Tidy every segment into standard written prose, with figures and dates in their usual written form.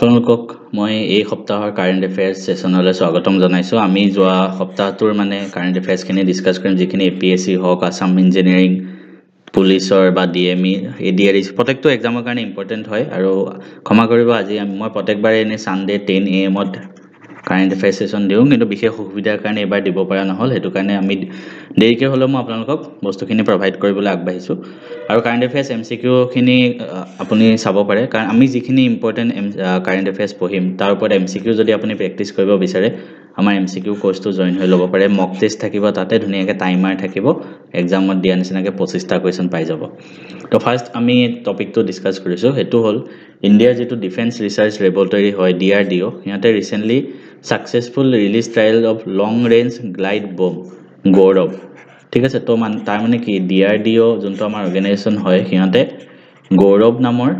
আপোনালোকক মই এই সপ্তাহৰ কাৰেণ্ট এফেয়াৰ্স সেশনলৈ স্বাগতম জনাইছো। আমি যোৱা সপ্তাহটোৰ মানে কাৰেণ্ট এফেয়াৰ্স খিনি ডিসকাস কৰিম, যিখিনি এপিএসসি হওক, আসাম ইঞ্জিনিয়াৰিং, পুলিচৰ বা ডিএমই, এডিআৰই প্ৰত্যেকটো এক্সামৰ কাৰণে ইম্পৰ্টেন্ট হয়। আৰু ক্ষমা কৰিব, আজি মই প্ৰত্যেকবাৰে এনে সানডে 10 AM কাৰেণ্ট এফেয়াৰ্স সেশন দিওঁ, কিন্তু বিশেষ অসুবিধাৰ কাৰণে এবাৰ দিব পৰা নহল। হেতু কাৰণে আমি দেৰিকে হলেও মই আপোনালোকক বস্তুখিনি প্ৰভাইড কৰিবলৈ আগবাঢ়িছো। আৰু কাৰেণ্ট এফেয়াৰ্স এমসিকিউ খিনি আপুনি চাব পাৰে, কাৰণ আমি যিখিনি ইম্পৰ্টেন্ট কাৰেণ্ট এফেয়াৰ্স পঢ়িম তাৰ ওপৰত এমসিকিউ যদি আপুনি প্ৰেক্টিস কৰিব বিচাৰে, আমাৰ এমসিকিউ কোৰ্সটো জয়েন হৈ ল'ব পাৰে। মক টেষ্ট থাকিব, তাতে ধুনীয়াকৈ টাইমাৰ থাকিব, এক্সামত দিয়া নিচিনাকৈ 25টা কুৱেশ্যন পাই যাব। তো ফাৰ্স্ট আমি টপিকটো ডিসকাস কৰিছো, হেতু হ'ল ইণ্ডিয়াৰ যেটো ডিফেন্স ৰিসাৰ্চ লেবৰেটৰী হয় DRDO, সিহঁতে recently successful release trial of long range glide বম গৌৰৱ। ঠিক আছে, তো তাৰ মানে কি DRDO যোনটো আমাৰ অৰ্গেনাইজেশ্যন হয়, সিহঁতে গৌৰৱ নামৰ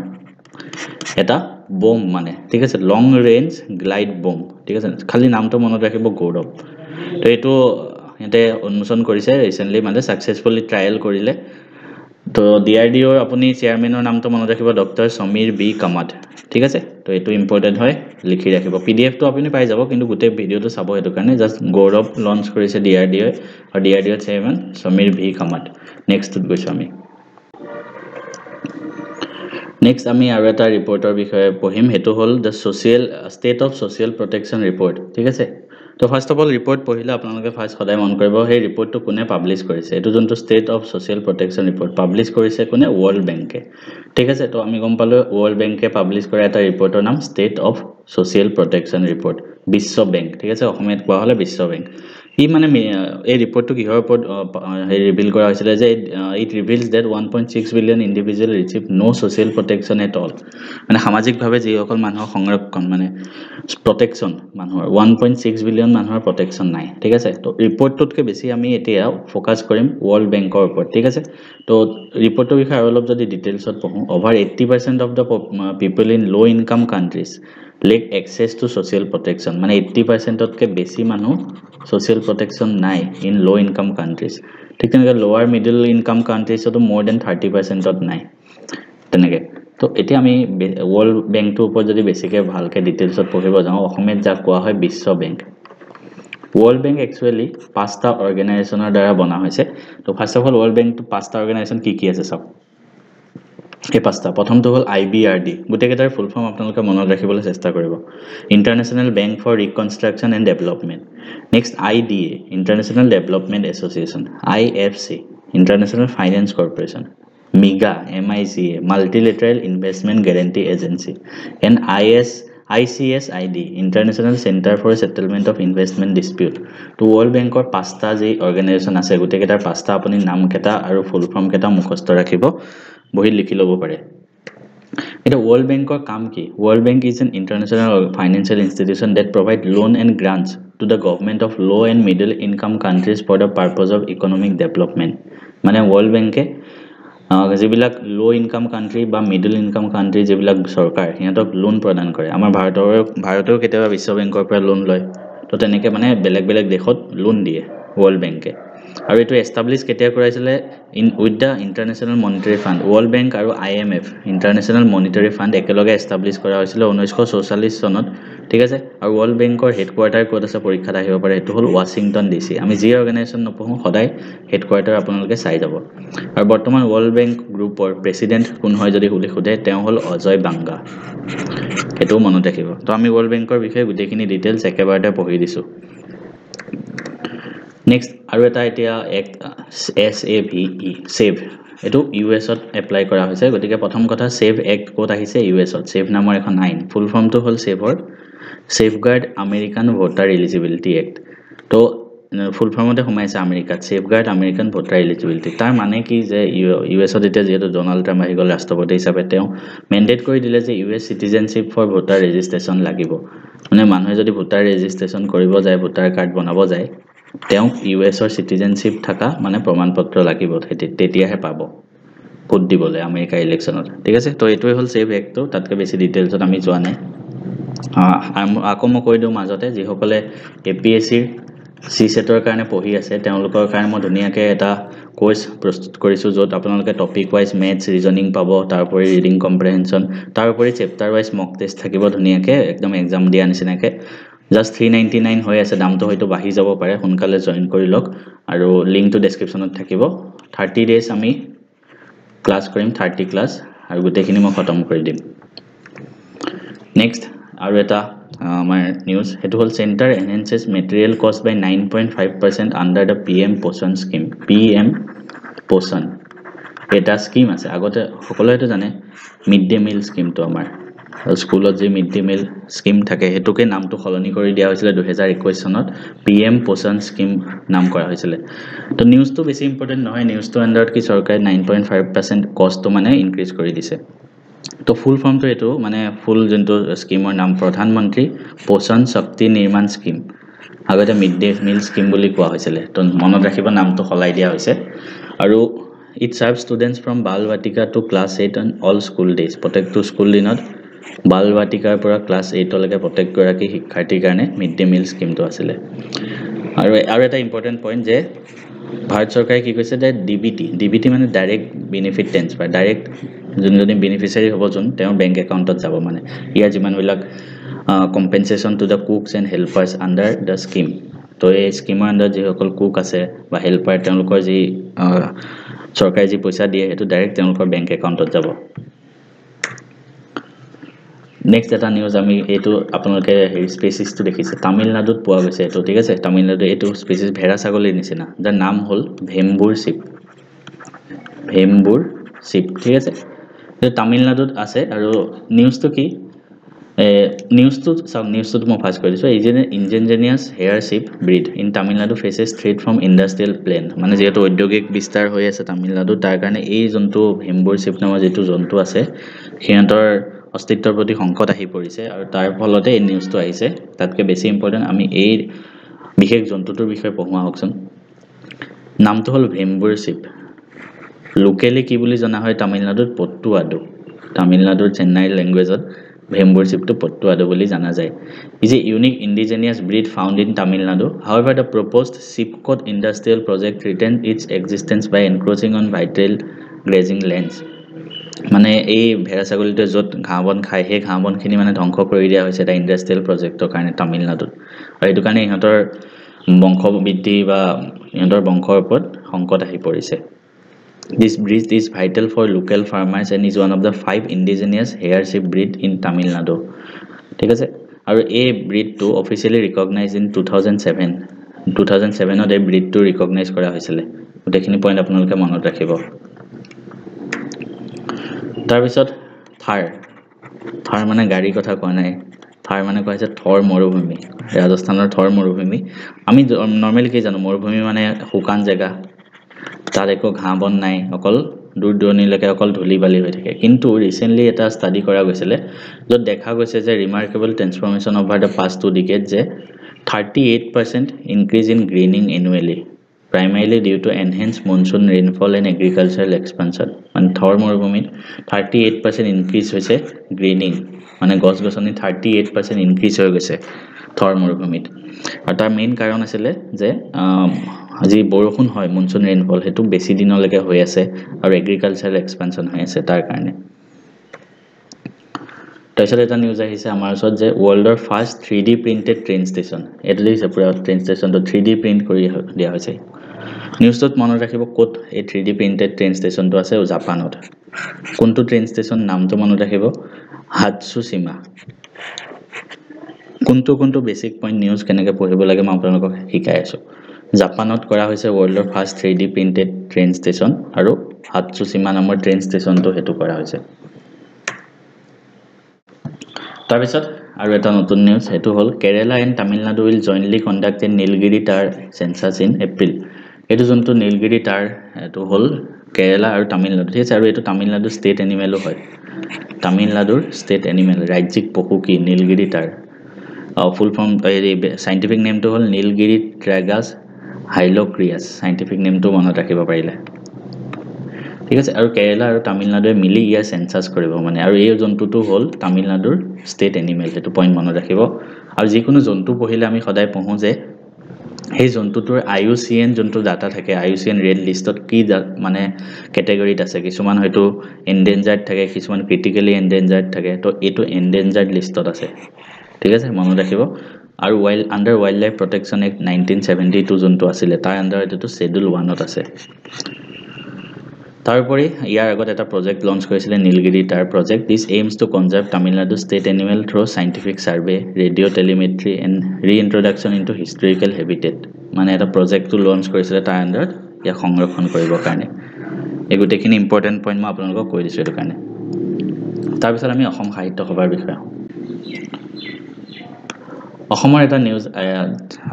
এটা বম, মানে ঠিক আছে, লং ৰেঞ্জ গ্লাইড বম, ঠিক আছে, খালি নামটো মনত ৰাখিব, গৌৰৱ। তো এইটো সিহঁতে উন্মোচন কৰিছে ৰিসেন্টলি, মানে সাকসেসফুলি ট্ৰায়াল কৰিলে। তো DRDO আপুনি চেয়াৰমেনৰ নামটো মনত ৰাখিব, ডক্টৰ সমীৰ বি কামাত। ঠিক আছে, তো এইটো ইম্পৰ্টেন্ট হয়, লিখি ৰাখিব। পিডিএফটো আপুনি পাই যাব, কিন্তু গোটেই ভিডিওটো চাব, হেতু কাৰণে জাস্ট গৌৰৱ লঞ্চ কৰিছে DRDO, আৰু DRDO chairman Samir V Kamat. নেক্সটত গৈছো আমি। নেক্সট আমি আৰু এটা ৰিপৰ্টৰ বিষয়ে পঢ়িম, হেতু হ'ল the state of social protection report. ঠিক আছে, তো ফাৰ্স্ট অফ অল ৰিপৰ্ট পঢ়িলে আপোনালোকে ফাৰ্স্ট সদায় মন কৰিব, সেই ৰিপৰ্টটো কোনে পাব্লিছ কৰিছে। এইটো যোনটো state of social protection report publish কৰিছে কোনে, ৱৰ্ল্ড বেংকে। ঠিক আছে, তো আমি গম পালো ৱৰ্ল্ড বেংকে পাব্লিছ কৰা এটা ৰিপৰ্টৰ নাম state of social protection report, Biswa bank. ঠিক আছে, অসমীয়াত কোৱা হ'লে বিশ্ব বেংক। ই মানে এই ৰিপৰ্টটো কিহৰ ওপৰত ৰিভিল কৰা হৈছিলে যে it reveals that 1.6 billion individual receive no social protection at all. মানে সামাজিকভাৱে যিসকল মানুহৰ সংৰক্ষণ, মানে প্ৰটেকশ্যন মানুহৰ 1.6 বিলিয়ন মানুহৰ প্ৰটেকশ্যন নাই। ঠিক আছে, তো ৰিপৰ্টটোতকৈ বেছি আমি এতিয়া ফ'কাছ কৰিম ৱৰ্ল্ড বেংকৰ ওপৰত। ঠিক আছে, তো ৰিপৰ্টটোৰ বিষয়ে আৰু অলপ যদি ডিটেইলছত পঢ়োঁ, over 80% of the people in low' income countries lack access to social protection. মানে 80%তকৈ বেছি মানুহ ছ'চিয়েল প্ৰটেকশ্যন নাই ইন ল' ইনকাম কাণ্ট্ৰিজ। ঠিক তেনেকৈ লোৱাৰ মিডল ইনকাম কাণ্ট্ৰিজতো more than 30%ত নাই তেনেকৈ। তো এতিয়া আমি ৱৰ্ল্ড বেংকটোৰ ওপৰত যদি বেছিকৈ ভালকৈ ডিটেইলছত পঢ়িব যাওঁ, অসমীয়াত যাক কোৱা হয় বিশ্ব বেংক। ৱৰ্ল্ড বেংক একচুৱেলি 5টা অৰ্গেনাইজেশ্যনৰ দ্বাৰা বনা হৈছে। তো ফাৰ্ষ্ট অফ অল ৱৰ্ল্ড বেংকটো 5টা অৰ্গেনাইজেশ্যন কি আছে চাওক। এই 5টা, প্ৰথমটো হ'ল IBRD, গোটেইকেইটাৰ ফুল ফৰ্ম আপোনালোকে মনত ৰাখিবলৈ চেষ্টা কৰিব, international bank for reconstruction and development. Next IDA, international development association. IFC, international finance corporation. MIGA, MICA, multilateral investment guarantee agency. And ICSID, international centre for settlement of investment dispute. তো world বেংকৰ 5টা যি organisation আছে, গোটেইকেইটাৰ 5টা আপুনি নামকেইটা আৰু ফুল ফৰ্মকেইটা মুখস্থ ৰাখিব, বহীত লিখি ল'ব পাৰে। এতিয়া ৱৰ্ল্ড বেংকৰ কাম কি? World bank is an international financial institution that provide loan and grants to the government of low' and middle income countries for the purpose of economic development. মানে ৱৰ্ল্ড বেংকে যিবিলাক ল' ইনকাম কাণ্ট্ৰি বা middle income country যিবিলাক চৰকাৰ, সিহঁতক loan প্ৰদান কৰে। আমাৰ ভাৰতেও কেতিয়াবা বিশ্ব বেংকৰ পৰা লোন লয়। তো তেনেকৈ মানে বেলেগ বেলেগ দেশত লোন দিয়ে ৱৰ্ল্ড বেংকে। আৰু এইটো এষ্টাব্লিছ কেতিয়া কৰাইছিলে, with the international monetary fund. World bank আৰু IMF, ইণ্টাৰনেশ্যনেল মনিটাৰী ফাণ্ড, একেলগে এষ্টাব্লিছ কৰা হৈছিলে 1944 চনত। ঠিক আছে, আৰু ৱৰ্ল্ড বেংকৰ হেডকোৱাৰ্টাৰ ক'ত আছে, পৰীক্ষাত আহিব পাৰে, সেইটো হ'ল ৱাশ্বিংটন DC। আমি যি অৰ্গেনাইজেশ্যন নপঢ়োঁ, সদায় হেডকোৱাৰ্টাৰ আপোনালোকে চাই যাব। আৰু বৰ্তমান ৱৰ্ল্ড বেংক গ্ৰুপৰ প্ৰেছিডেণ্ট কোন হয় যদি সোধে, তেওঁ হ'ল অজয় বাংগা। সেইটোও মনত ৰাখিব। তো আমি ৱৰ্ল্ড বেংকৰ বিষয়ে গোটেইখিনি ডিটেইলছ একেবাৰতে পঢ়ি দিছোঁ। নেক্সট আৰু এটা এতিয়া SAVE, চেভ, এইটো US-ত এপ্লাই কৰা হৈছে। গতিকে প্ৰথম কথা, চেভ এক্ট ক'ত আহিছে, US-ত। চেভ নামৰ এখন আইন, ফুল ফৰ্মটো হ'ল safeguard American voter eligibility act. তো ফুল ফৰ্মতে সোমাইছে আমেৰিকাত, ছেফগাৰ্ড আমেৰিকান ভোটাৰ এলিজিবিলিটি। তাৰ মানে কি যে US-ত এতিয়া যিহেতু ডনাল্ড ট্ৰাম্প আহি গ'ল ৰাষ্ট্ৰপতি হিচাপে, তেওঁ মেণ্ডেট কৰি দিলে যে US citizenship for voter registration লাগিব। মানে মানুহে যদি ভোটাৰ ৰেজিষ্ট্ৰেশ্যন কৰিব যায়, ভোটাৰ কাৰ্ড বনাব যায়, তেওঁক US-ৰ চিটিজেনশ্বিপ থকা মানে প্ৰমাণ পত্ৰ লাগিব, তেতিয়াহে পাব ভোট দিবলৈ আমেৰিকা ইলেকশ্যনত। ঠিক আছে, তো এইটোৱে হ'ল চেভ এক্টটো, তাতকৈ বেছি ডিটেইলছত আমি যোৱা নাই। আকৌ মই কৈ দিওঁ মাজতে, যিসকলে APSCৰ CSETৰ কাৰণে পঢ়ি আছে, তেওঁলোকৰ কাৰণে মই ধুনীয়াকৈ এটা কোৰ্স প্ৰস্তুত কৰিছো য'ত আপোনালোকে টপিক ওয়াইজ ম্যাথছ ৰিজনিং পাব তাৰপৰে ৰিডিং কম্প্ৰিহেনশন তারপরে চেপ্টার ওয়াইজ মক টেস্ট থাকিব ধুনিয়াকে একদম এক্সাম দিয়া নিচিনাকে জাস্ট 399 হৈ আছে দামটো হয়তো বাঢ়ি যাব পাৰে সোনকালে জয়েন কৰি লওক আৰু লিংকটো ডেসক্ৰিপচনত থাকিব 30 ডেজ আমি ক্লাস কৰিম 30 ক্লাস আৰু গোটেইখিনি মই খতম কৰি দিম নেক্সট আৰু এটা আমাৰ নিউজ হেতু হল সেন্টাৰ এনহেন্সেস মেটেৰিয়েল কষ্ট বাই 9.5% আন্ডাৰ দ্য পিএম পোষণ স্কিম পিএম পোষণ এটা স্কিম আছে আগতে সকলোৱেটো জানে মিড ডে মিল স্কিমটো আমাৰ স্কুলত যে মিড ডে মিল স্কিম থাকে হেতুকে নামটো সলনি কৰি দিয়া হৈছিল 2021 চনত পিএম পোষণ স্কিম নাম কৰা হৈছিল তো নিউজটো বেছি ইম্পৰ্টেন্ট নহয় নিউজটো আন্ডাৰত কি চৰকাৰে 9.5% কষ্টটো মানে ইনক্ৰিজ কৰি দিছে তো ফুল ফৰ্মটো এটো মানে ফুল জন্তু স্কিমৰ নাম প্ৰধানমন্ত্ৰী পোষণ শক্তি নিৰ্মাণ স্কিম আগতে মিড ডে মিল স্কিম বুলি কোৱা হৈছিল তো মনত ৰাখিব নামটো সলাই দিয়া হৈছে আৰু it serves students from balvatika to class 8 on all school days প্ৰত্যেকটো স্কুল দিনত balvatikar পৰা class 8 লৈকে প্ৰত্যেক গৰাকী শিক্ষাৰ্থীৰ কাৰণে মিড ডে মিল স্কিমটো আছিল আৰু এটা ইম্পৰ্টেন্ট পইণ্ট যে ভাৰত চৰকাৰে কি কৈছে যে ডিবিটি মানে ডাইৰেক্ট বেনিফিট ট্ৰান্সফাৰ ডাইৰেক্ট যোনজনী বেনিফিচিয়াৰী হ'ব যোন তেওঁৰ বেংক একাউণ্টত যাব মানে ইয়াৰ যিমানবিলাক compensation to the cooks and helpers under the scheme তো এই স্কিমৰ আন্ডাৰ যিসকল কুক আছে বা হেল্পাৰ তেওঁলোকৰ যি চৰকাৰে যি পইচা দিয়ে হেতু ডাইৰেক্ট তেওঁলোকৰ বেংক একাউণ্টত যাব নেক্সট এটা নিউজ আমি এটো আপোনালোকে হেৰি স্পেচিছটো দেখিছে তামিলনাডুত পোৱা গৈছে এটো ঠিক আছে তামিলনাডু এটো স্পেচিছ ভেড়া ছাগলীৰ নিচিনা যাৰ নাম হল ভেম্বুৰ শিপ ঠিক আছে তো তামিলনাডুত আছে আৰু নিউজটো কি নিউজটো মই ফাৰ্স্ট কৰিছো ইঞ্জিনিয়াৰিয়াছ hair ship breed in Tamil Nadu faces threat from industrial plan মানে যেহেতু ঔদ্যোগিক বিস্তাৰ হৈ আছে তামিলনাডু তাৰ কাৰণে এই জন্তু ভেম্বুৰ শিপ নামৰ যেটো জন্তু আছে সিহঁতৰ অস্তিত্বৰ প্ৰতি সংকট আহি পৰিছে আৰু তাৰ ফলতে এই নিউজটো আহিছে তাতকে বেছি ইম্পৰ্টেন্ট আমি এই বিশেষ জন্তুটোৰ বিষয়ে পঢ়ুৱা হকচোন নামটো হল ভেম্বুৰ শিপ লোকেলি কি বুলি জনা হয় তামিলনাডুত পট্টুৱাডু তামিলনাডুৰ চেন্নাই ল্যাঙ্গুৱেজত ভেম্বুৰ শিপটো পট্টুৱাডু বুলি জানা যায় is a unique indigenous breed found in Tamil Nadu however the proposed Sipcot industrial project retained its existence by encroaching on vital grazing lands মানে এই ভেড়া ছাগলীটো যত ঘাঁহবন খায় সেই ঘাঁহবনখিনি মানে ধ্বংস কৰি দিয়া হৈছে এটা ইন্ডাষ্ট্ৰিয়েল প্ৰজেক্টৰ কাৰণে তামিলনাডুত আৰু এইটো কাৰণে ইহঁতৰ বংশ বৃদ্ধি বা ইহঁতৰ বংশৰ ওপৰত সংকট আহি পৰিছে This breed is vital for local farmers and is one of the 5 indigenous hair sheep breed in Tamil Nadu. ঠিক আছে আৰু এই ব্ৰিডটো অফিচিয়ালি ৰিকগনাইজড ইন 2007 ত এই ব্ৰিডটো ৰিকগনাইজ কৰা হৈছিল গোটেইখিনি পইণ্ট আপোনালোকে মনত ৰাখিব তাৰ পিছত থাৰ মানে গাড়ী কথা কোৱা নাই থাৰ মানে কৈছে থৰ মৰুভূমি ৰাজস্থানৰ থৰ মৰুভূমি আমি নৰমালি কি জানো মৰুভূমি মানে শুকান জেগা তাৰ একো ঘাঁ বন নাই অকল দূৰ দূৰণিলৈকে অকল ধূলি বালি হৈ থাকে কিন্তু ৰিসেন্টলি এটা ষ্টাডি কৰা গৈছিল য'ত দেখা গৈছে যে remarkable transformation over the past 2 decade যে 38% increase in greening annually primarily due to enhanced monsoon rainfall and agricultural expansion মানে থৰ মৰুভূমিত 38% ইনক্ৰিজ হৈছে গ্ৰীনিং মানে গছ গছনি 38% ইনক্ৰিজ হৈ গৈছে থৰ মৰুভূমিত আৰু তাৰ মেইন কাৰণ আছিল যে আজি বৰষুণ হয় মনসুন ৰেইনফল হেতু বেছি দিনলৈকে হৈ আছে আৰু এগ্ৰিকালচাৰাল এক্সপানশন হৈ আছে তাৰ কাৰণে তাৰপিছত এটা নিউজ আহিছে আমাৰ ওচৰত যে ওয়াৰ্ল্ডৰ first 3D printed train station এটো দিছে পুৰা ট্ৰেইন ষ্টেচনটো 3D প্ৰিন্ট কৰি দিয়া হৈছে নিউজটোত মনত ৰাখিব কোত এই 3D প্ৰিন্টেড ট্ৰেইন ষ্টেচনটো আছে জাপানত কোনটো ট্ৰেইন ষ্টেচন নামটো মনত ৰাখিব হাটসুশিমা কোনটো বেসিক পইণ্ট নিউজ কেনেকৈ পঢ়িব লাগে মই আপোনালোকক শিকাই আছো জাপানত কৰা হৈছে ওয়াৰ্ল্ডৰ first 3D printed train station আৰু হাটসুশিমা নামৰ ট্ৰেইন ষ্টেচনটো হেতু কৰা হৈছে তাৰপিছত আৰু এটা নতুন নিউজ হেতু হল Kerala and Tamil Nadu will jointly conduct এ নীলগিৰি টাৰ সেন্সাস ইন এপ্ৰিল এটো জন্তু নীলগিৰি টাৰ এটো হল কেৰালা আৰু তামিলনাডু ঠিক আছে আৰু এটো তামিলনাডু ষ্টেট এনিমেলো হয় তামিলনাডুৰ ষ্টেট এনিমেল ৰাজ্যিক পশু কি নীলগিৰি টাৰ ফুল ফৰ্ম সাইন্টিফিক নেমটো হল নীলগিৰি ট্ৰেগাস হাইলোক্ৰিয়াছ সাইন্টিফিক নেমটো মনত ৰাখিব পাৰিলে ঠিক আছে আৰু কেৰালা আৰু তামিলনাডুৱে মিলি ইয়াৰ সেন্সাস কৰিব মানে আৰু এই জন্তুটো হল তামিলনাডুৰ ষ্টেট এনিমেল হেতু পইণ্ট মনত ৰাখিব আৰু যিকোনো জন্তু পঢ়িলে আমি সদায় পঢ়ো যে সেই জন্তুটোৰ IUCN যোনটো ডাটা থাকে IUCN ৰেড লিষ্টত কি মানে ক্যাটাগৰীত আছে কিছুমান হয়তো এন্ডেঞ্জাৰ্ড থাকে কিছুমান ক্ৰিটিক্যালি এন্ডেঞ্জাৰ্ড থাকে তো এটো এন্ডেঞ্জাৰ্ড লিষ্টত আছে ঠিক আছে মনত ৰাখিব আৰু under wild life protection act 1972 যোনটো আছিল তাৰ আন্ডাৰ এটো শিডিউল 1ত আছে তারপরে ইয়ার আগত এটা প্রজেক্ট লঞ্চ করেছিল নীলগিরি তার project this aims to conserve Tamil Nadu state animal through scientific survey radio telemetry and রিইন্ট্রোডাকশন into historical habitat মানে এটা প্রজেক্ট টু লঞ্চ করেছিল তার আন্ডাৰত ইয়াক সংৰক্ষণ কৰিবৰ কাৰণে এই গোটেইখিনি ইম্পৰ্টেন্ট পইণ্ট মই আপোনালোকক কৈ দিছোঁ এটো কাৰণে তাৰ পিছত আমি অসম সাহিত্য সভাৰ বিষয়ে অসমৰ এটা নিউজ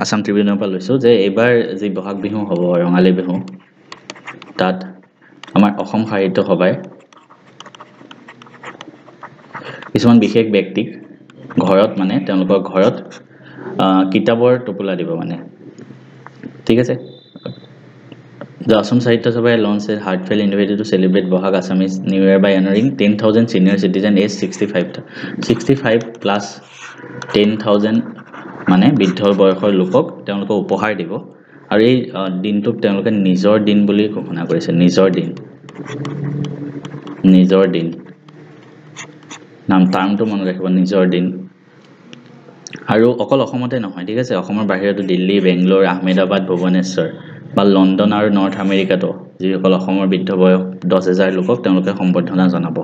আসাম ট্ৰিবিউনৰ পৰা লৈছো যে এবাৰ যি বহাগ বিহু হ'ব ৰঙালী বিহু তাত আমাৰ অসম সাহিত্য সভায় কিছুমান বিশেষ ব্যক্তিক ঘৰত মানে তেওঁলোকৰ ঘৰত কিতাপৰ টোপোলা দিব মানে ঠিক আছে The Assam Sahitya Sabha launched a heartfelt initiative to celebrate Bohag Assamese New Year by honoring 10,000 senior citizens aged 65 plus 10,000 মানে বৃদ্ধ বয়সৰ লোকক তেওঁলোকক উপহাৰ দিব আৰু এই দিনটোক তেওঁলোকে নিজৰ দিন বুলি ঘোষণা কৰিছে নিজৰ দিন নাম টাৰ্মটো মনত ৰাখিব নিজৰ দিন আৰু অকল অসমতে নহয় ঠিক আছে অসমৰ বাহিৰতো দিল্লী বেংগলোৰ আহমেদাবাদ ভুৱনেশ্বৰ বা লণ্ডন আৰু নৰ্থ আমেৰিকাতো যিসকল অসমৰ বৃদ্ধ বয়স 10,000 লোকক তেওঁলোকে সম্বৰ্ধনা জনাব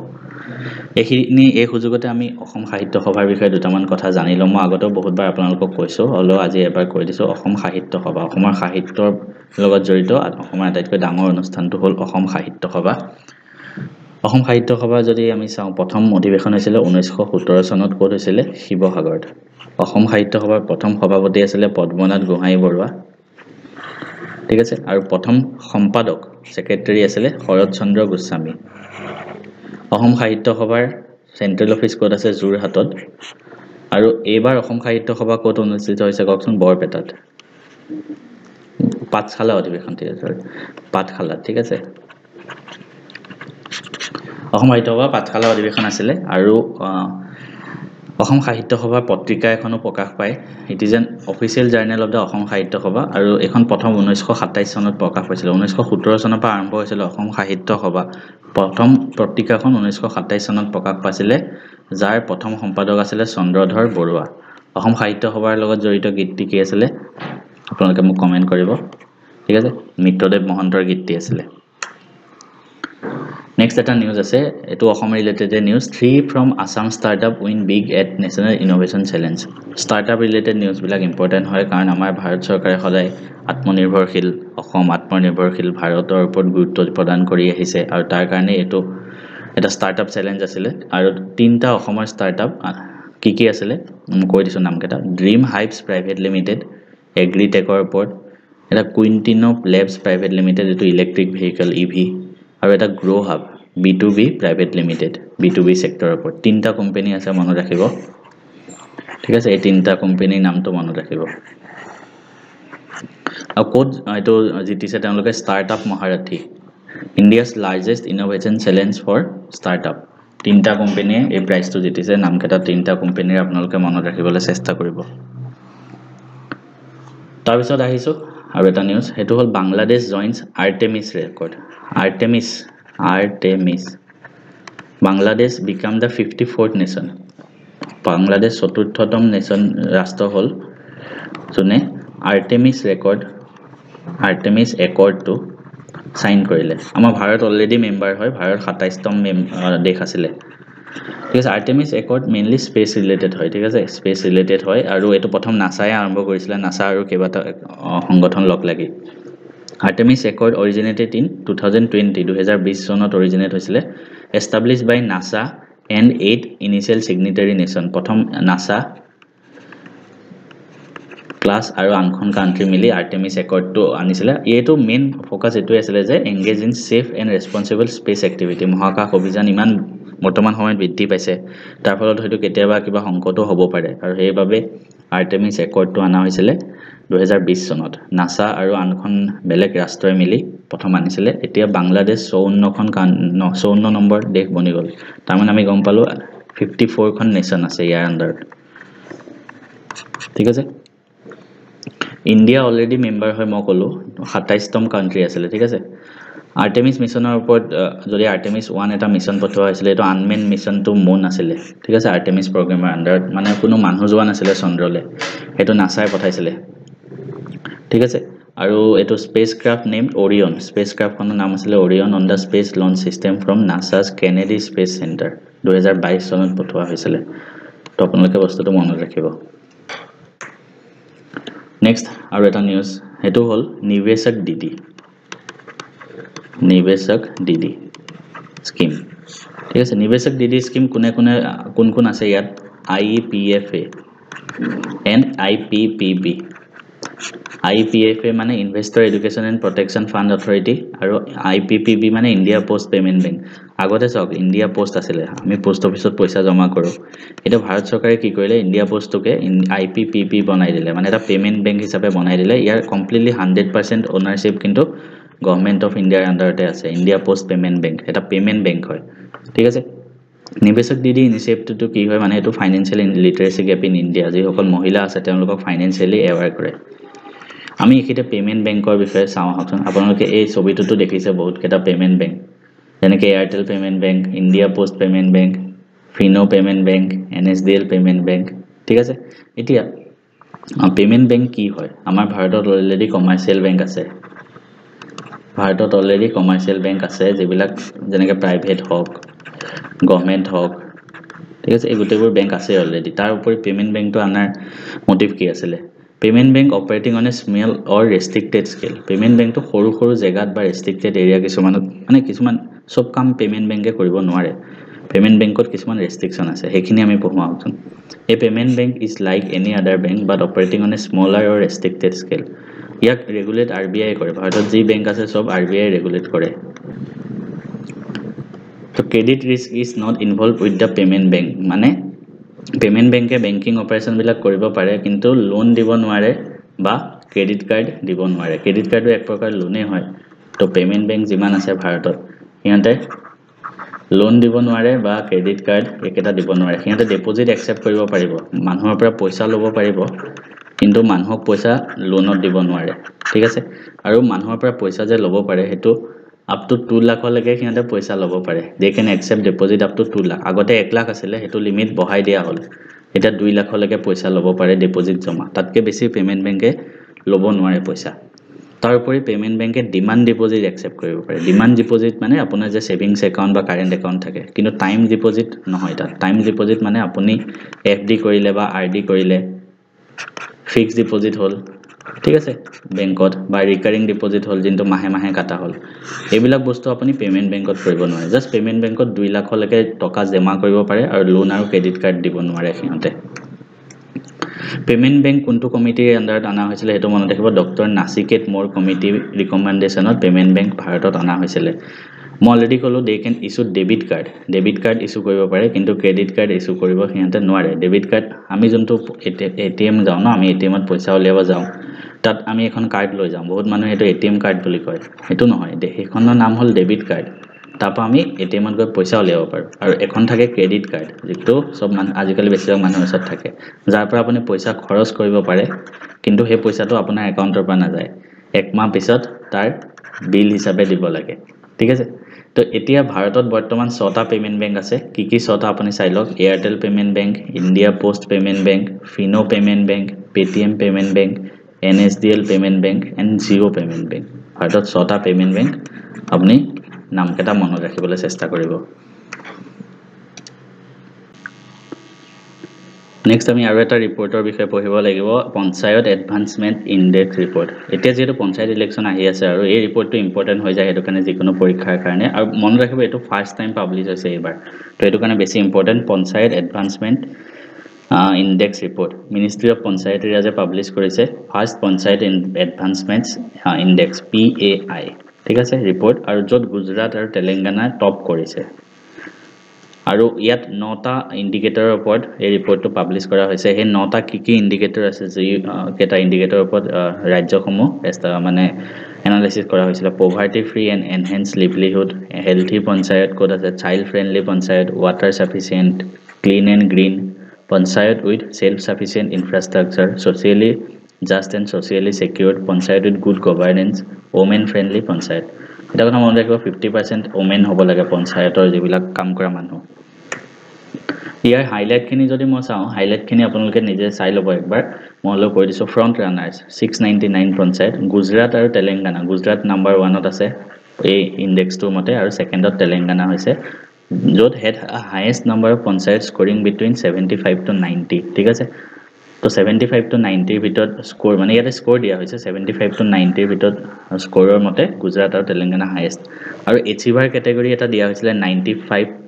এই সুযোগতে আমি অসম সাহিত্য সভাৰ বিষয়ে দুটামান কথা জানি লম মই আগতেও বহুতবাৰ আপোনালোকক কৈছো হলো আজি এবাৰ কৈ দিছো অসম সাহিত্য সভা অসমৰ সাহিত্যৰ লগত জড়িত অসমৰ আটাইতকৈ ডাঙৰ অনুষ্ঠানটো হ'ল অসম সাহিত্য সভা অসম সাহিত্য সভা যদি আমি চাওঁ প্ৰথম অধিৱেশন হৈছিল 1917 চনত ক'ত হৈছিল শিৱসাগৰত অসম সাহিত্য সভাৰ প্ৰথম সভাপতি আছিল পদ্মনাথ গোহাঁই বৰুৱা ঠিক আছে আৰু প্ৰথম সম্পাদক সেক্ৰেটাৰী আছিল শৰৎ চন্দ্ৰ গোস্বামী অসম সাহিত্য সভাৰ সেন্ট্ৰেল অফিস ক'ত আছে যোৰহাটত আৰু এইবাৰ অসম সাহিত্য সভা ক'ত অনুষ্ঠিত হৈছে কওকচোন বৰপেটাত পাঠশালা অধিৱেশন পাঠশালা ঠিক আছে অসম সাহিত্য সভা পাঠশালা অধিৱেশন আছিল আৰু অসম সাহিত্য সভা পত্ৰিকা এখনো প্ৰকাশ পায় it is an official journal of the Assam সাহিত্য সভা আৰু এখন প্ৰথম 1927 চনত প্ৰকাশ হৈছিল 1917 চনৰ পৰা আৰম্ভ হৈছিল অসম সাহিত্য সভা প্ৰথম পত্ৰিকাখন 1927 চনত প্ৰকাশ পাইছিল যাৰ প্ৰথম সম্পাদক আছিল চন্দ্ৰধৰ বৰুৱা অসম সাহিত্য সভাৰ লগত জড়িত গীতটি কি আছিল আপোনালোকে মোক কমেন্ট কৰিব ঠিক আছে মিত্ৰদেৱ মহন্তৰ গীতটি আছিল Next এটা নিউজ আছে এটো Assam related news 3 from Assam startup win big at National Innovation Challenge startup related news বিলাক ইম্পৰ্টেন্ট হয় কাৰণ আমাৰ ভাৰত চৰকাৰে সদায় আত্মনিৰ্ভৰশীল অসম আত্মনিৰ্ভৰশীল ভাৰতৰ ওপৰত গুৰুত্ব প্ৰদান কৰি আহিছে আৰু তাৰ কাৰণে এটো এটা startup challenge আছিল আৰু তিনটা অসমৰ startup কি আছিল মই কৈ দিছো নামকেটা Dream Hypes Private Limited Agritechৰ ওপৰত এটা Quintino Labs Private Limited এটো ইলেক্ট্ৰিক ভেহিকল EV আৰু এটা grow hub B2B private limited B2B সেক্টৰৰ ওপৰত তিনটা কোম্পানী আছে মনত ৰাখিব ঠিক আছে এই তিনটা কোম্পানীৰ নামটো মনত ৰাখিব আৰু কোড এটো জিটিছে তেওঁলোকে startup Maharathi India's largest innovation challenge for startup তিনটা কোম্পানীয়ে এই প্ৰাইজটো জিতিছে নামকেটা তিনটা কোম্পানীৰ আপোনালোকে মনত ৰাখিবলৈ চেষ্টা কৰিব তাৰ পিছত আহিছো আৰু এটা নিউজ হেতু হল Bangladesh joins Artemis record Artemis Bangladesh become the 54th nation Bangladesh চতুৰ্থতম নেশন ৰাষ্ট্ৰ হল জনে Artemis Accord টো সাইন কৰিলে আমাৰ ভাৰত অলৰেডি মেম্বাৰ হয় ভাৰত 27তম দেশ আছিল ঠিক আছে Artemis Accord mainly space related হয় ঠিক আছে স্পেস ৰিলেটেড হয় আৰু এটো প্ৰথম নাসায়ে আৰম্ভ কৰিছিল নাসা আৰু কেইবাটা সংগঠন লগ লাগি Artemis Accord originated in 2020 চনত originate হৈছিলে established by NASA and 8 initial signatory nation প্ৰথম NASA ক্লাস আৰু আনখন কান্ট্ৰি মিলি Artemis Accord টো আনিছিলে এটো মেইন ফোকাস এটো আছিল যে engage in safe and responsible space activity মহাকাশ অভিযান ইমান বৰ্তমান সময়ত বৃদ্ধি পাইছে তাৰ ফলত হয়তো কেতিয়াবা কিবা সংকটো হ'ব পাৰে আৰু সেইবাবে Artemis Accord টো আনা হৈছিল 2020 চনত NASA আৰু আনখন বেলেগ ৰাষ্ট্ৰই মিলি প্ৰথম আনিছিলে এতিয়া বাংলাদেশ 54 নম্বৰ দেশ বনি গল তাৰমানে আমি গম পালো 54 খন নেশন আছে ইয়াৰ আন্ডাৰত ঠিক আছে ইণ্ডিয়া অলৰেডি মেম্বাৰ হয় মই ক'লো 27তম কাণ্ট্ৰি আছিলে ঠিক আছে আৰ্টেমিছ মিছনৰ ওপৰত যদি আৰ্টেমিছ 1 এটা মিছন পঠোৱা হৈছিলে এটো আনমেন মিছন টু মুন আছিলে ঠিক আছে আৰ্টেমিছ প্ৰগ্ৰামৰ আন্ডাৰত মানে কোনো মানুহ যোৱা নাছিলে চন্দ্ৰলে এটো নাসাই পঠাইছিলে ঠিক আছে আৰু এটো স্পেসক্ৰাফ্ট নেমড ওৰিয়ন স্পেসক্ৰাফ্টখনৰ নাম আছিল Orion on the space launch system from NASA's Kennedy space centre 2022 চনত পঠোৱা হৈছিলে তো আপোনালোকে বস্তুটো মনত ৰাখিব নেক্সট আৰু এটা নিউজ হেতু হল নিবেশক ডিডি স্কিম ঠিক আছে নিবেশক ডিডি স্কিম কোন আছে ইয়াত IEPFA and IPPB IPFA মানে investor education and protection fund authority আৰু IPPB মানে ইন্ডিয়া পোষ্ট পেমেন্ট বেংক আগতে সক ইন্ডিয়া পোষ্ট আছিল আমি পোষ্ট অফিসত পইচা জমা কৰো এটা ভাৰত চৰকাৰে কি কৰিলে ইন্ডিয়া পোষ্টকে IPPB বনাই দিলে মানে এটা পেমেন্ট বেংক হিচাপে বনাই দিলে ইয়াৰ কমপ্লিটলি 100% ওনাৰশিপ কিন্তু গভৰ্নমেন্ট অফ ইন্ডিয়াৰ আন্ডাৰতে আছে ইন্ডিয়া পোষ্ট পেমেন্ট বেংক এটা পেমেন্ট বেংক হয় ঠিক আছে নিবেশক ডিডি ইনিচিয়েটিভটো কি হয় মানে এটো ফাইনান্সিয়াল লিটাৰেসি গ্যাপ ইন ইন্ডিয়া যি সকল মহিলা আছে তেওঁলোকক ফাইনান্সিয়ালি এৱাৰ কৰে আমি একিটা পেমেন্ট বেংকৰ বিষয়ে চাও হকন আপোনালোকে এই ছবিটোটো দেখিছে বহুত কেটা পেমেন্ট বেংক যেনেকৈ Airtel payment bank India post payment bank Fino payment bank NSDL payment bank ঠিক আছে এতিয়া পেমেন্ট বেংক কি হয় আমাৰ ভাৰতত অলৰেডি কমাৰ্শিয়াল বেংক আছে যেবিলাক যেনেকৈ প্ৰাইভেট হক গভৰ্নমেন্ট হক ঠিক আছে এই গুটেবোৰ বেংক আছে অলৰেডি তাৰ উপৰি পেমেন্ট বেংকটো আনাৰ মোটিভ কি আছিল payment bank operating on a small or restricted scale payment বেংকটো সৰু জেগাত বা ৰেস্ট্ৰিক্টেড এৰিয়া কিছুমানত মানে কিছুমান সব কাম পেমেন্ট বেংকে কৰিব নোৱাৰে পেমেন্ট বেংকত কিছুমান ৰেস্ট্ৰিকশন আছে হেখিনি আমি পঢ়োৱা হকন a payment bank is like any other bank but operating on a smaller or restricted scale ইয়াক ৰেগুলেট RBI কৰে ভাৰতত যি বেংক আছে সব RBI ৰেগুলেট কৰে তো credit risk is not involved with the payment bank মানে পেমেন্ট বেংকে বেংকিং অপাৰেশন বিলাক কৰিব পাৰে কিন্তু লোন দিব নোৱাৰে বা ক্ৰেডিট কাৰ্ড দিব নোৱাৰে ক্ৰেডিট কাৰ্ডটো এক প্ৰকাৰ লোনে হয় তো পেমেন্ট বেংক যিমান আছে ভাৰতত হিয়ন্তে লোন দিব নোৱাৰে বা ক্ৰেডিট কাৰ্ড একেটা দিব নোৱাৰে হিয়ন্তে ডিপোজিট একসেপ্ট কৰিব পাৰিব মানুহৰ পৰা পইচা ল'ব পাৰিব কিন্তু মানুহক পইচা লোনত দিব নোৱাৰে ঠিক আছে আৰু মানুহৰ পৰা পইচা যে ল'ব পাৰে হেতু up to 2 লাখ লৈকে হিয়ন্তে পইচা ল'ব পাৰে they can accept deposit up to 2 lakh আগতে 1 লাখ আছিল হেতু লিমিট বঢ়াই দিয়া হল এটা 2 লাখ লৈকে পইচা ল'ব পাৰে ডিপোজিট জমা তাতকে বেছি পেমেন্ট বেংকে ল'ব নোৱাৰে পইচা তাৰ উপৰি পেমেন্ট বেংকে ডিমান্ড ডিপোজিট একসেপ্ট কৰিব পাৰে ডিমান্ড ডিপোজিট মানে আপোনাৰ যে সেভিংস একাউন্ট বা কারেন্ট একাউন্ট থাকে কিন্তু টাইম ডিপোজিট নহয় তা টাইম ডিপোজিট মানে আপুনি FD কৰিলে বা RD কৰিলে ফিক্স ডিপোজিট হল ঠিক আছে বেংকত বা ৰিকাৰিং ডিপোজিট হল যিটো মাহে মাহে কাটা হল এইবিলাক বস্তু আপুনি পেমেন্ট বেংকত কৰিব নোৱাৰে জাস্ট পেমেন্ট বেংকত 2 লাখ লৈকে টকা জমা কৰিব পাৰে আৰু লোন আৰু ক্ৰেডিট কাৰ্ড দিব নোৱাৰে হিয়ন্তে পেমেন্ট বেংক কোনটো কমিটিৰ আন্ডাৰত আনা হৈছিল হেতু মনত ৰাখিব ডক্টৰ নাচিকেট মোৰ কমিটি ৰিকমেন্ডেশনত পেমেন্ট বেংক ভাৰতত আনা হৈছিল মই অলৰেডি কলো they can issue debit card issue কৰিব পাৰে কিন্তু ক্ৰেডিট কাৰ্ড ইস্যু কৰিব হিয়ন্তে নোৱাৰে ডেবিট কাৰ্ড আমি যোনটো ATM যাও না আমি ATMত পইচা উলিয়াব যাও তাত আমি এখন কাৰ্ড লৈ যাম বহুত মানুহে এটো ATM কাৰ্ড বুলি কয় হেতু নহয় হেখনৰ নাম হল ডেবিট কাৰ্ড তাপা আমি ATMত গৈ পইচা উলিয়াব পাৰো আৰু এখন থাকে ক্ৰেডিট কাৰ্ড যেটো সব আজিকালি বেছিভাগ মানুহৰ ওচৰত থাকে যাৰ পৰা আপুনি পইচা খৰচ কৰিব পাৰে কিন্তু হে পইচাটো আপোনাৰ একাউন্টৰ পৰা না যায় এক মাহ পিছত তাৰ বিল হিচাপে দিব লাগে ঠিক আছে তো এতিয়া ভাৰতত বৰ্তমান 6টা পেমেন্ট বেংক আছে কি 6টা আপুনি চাই লওক Airtel payment bank India post payment bank Fino payment bank Paytm payment bank NSDL payment bank and Jio payment bank ভাৰতত 6টা পেমেন্ট বেংক আপুনি নাম কেটা মনত ৰাখিবলৈ চেষ্টা কৰিব নেক্সট আমি আৰু এটা ৰিপৰ্টৰ বিষয়ে পঢ়িব লাগিব পঞ্চায়ত এডভান্সমেন্ট ইনডেক্স ৰিপৰ্ট এতিয়া যেটো পঞ্চায়ত ইলেকশন আহি আছে আৰু এই ৰিপৰ্টটো ইম্পৰ্টেন্ট হৈ যায় হেতু কাৰণে যিকোনো পৰীক্ষাৰ কাৰণে আৰু মনত ৰাখিব এটো ফাৰ্স্ট টাইম পাবলিশ হৈছে এবাৰ তো এটো কাৰণে বেছি important panchayat advancement index report ministry of panchayat Raje publish কৰিছে ফাৰ্স্ট পঞ্চায়ত এডভান্সমেন্টছ ইনডেক্স PAI ঠিক আছে ৰিপৰ্ট আৰু যত গুজৰাট আৰু তেলেংগানা টপ কৰিছে আৰু ইয়াত 9টা ইন্ডিকেটৰৰ ওপৰত এই ৰিপৰ্টটো পাবলিশ কৰা হৈছে হে 9টা কি ইন্ডিকেটৰ আছে যে কেটা ইন্ডিকেটৰৰ ওপৰত ৰাজ্যসমূহ মানে এনালাইসিস কৰা হৈছিল poverty free and enhanced livelihood healthy panchayat code আছে child friendly panchayat water sufficient clean and green panchayat with self sufficient infrastructure socially just and socially secured panchayat with good governance, women friendly panchayat. এটা কথা মনত ৰাখিব 50% women হ'ব লাগে পঞ্চায়তৰ যিবিলাক কাম কৰা মানুহ ইয়াৰ হাইলাইট খিনি যদি মই চাও হাইলাইট খিনি আপোনালোকে নিজে চাই ল'ব একবাৰ মই লগ কৰি দিছো ফ্ৰন্ট ৰানাৰ্স 699 পঞ্চায়ত গুজৰাট আৰু তেলেংগানা গুজৰাট নাম্বাৰ 1ত আছে এই ইনডেক্সটোৰ মতে আৰু সেকেন্ডত তেলেংগানা হৈছে য'ত head highest number of panchayat scoring between 75 to 90 ঠিক আছে তো 75 to 90 ৰ ভিতৰত স্কোৰ মানে ইয়াতে স্কোৰ দিয়া হৈছে 75 to 90 ৰ ভিতৰত স্কোৰৰ মতে গুজৰাট আৰু তেলেংগানা হাইয়েষ্ট আৰু এচিভাৰ ক্যাটাগৰী এটা দিয়া হৈছিল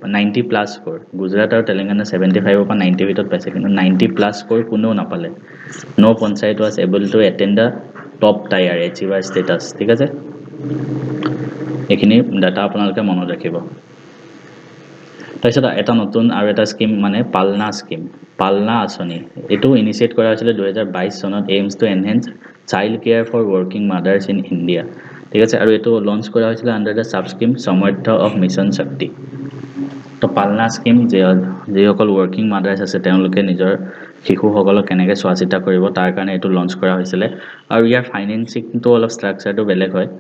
90 প্লাস স্কোৰ গুজৰাট আৰু তেলেংগানা 75 ৰ পৰা 90 ভিতৰত পাইছে কিন্তু 90 প্লাস স্কোৰ কোনেও নাপালে no panchayat was able to attain the top tier achiever status ঠিক আছে এখিনি ডাটা আপোনালোকে মনত ৰাখিব তাৰপিছত এটা নতুন আৰু এটা স্কিম মানে পালনা আঁচনি এটো ইনিশিয়েট কৰা হৈছিল 2022 চনত aims to enhance child care for working mothers in India ঠিক আছে আৰু এটো লঞ্চ কৰা হৈছিল under the sub scheme Samarthya of mission Shakti তো পালনা স্কিম যে সকল ওয়াৰ্কিং মাদাৰ্স আছে তেওঁলোকে নিজৰ শিশুসকলক কেনেকৈ চোৱাচিতা কৰিব তাৰ কাৰণে এটো লঞ্চ কৰা হৈছিল আৰু ইয়াৰ ফাইনান্সিং তো অলপ স্ট্ৰাকচাৰটো বেলেগ হয়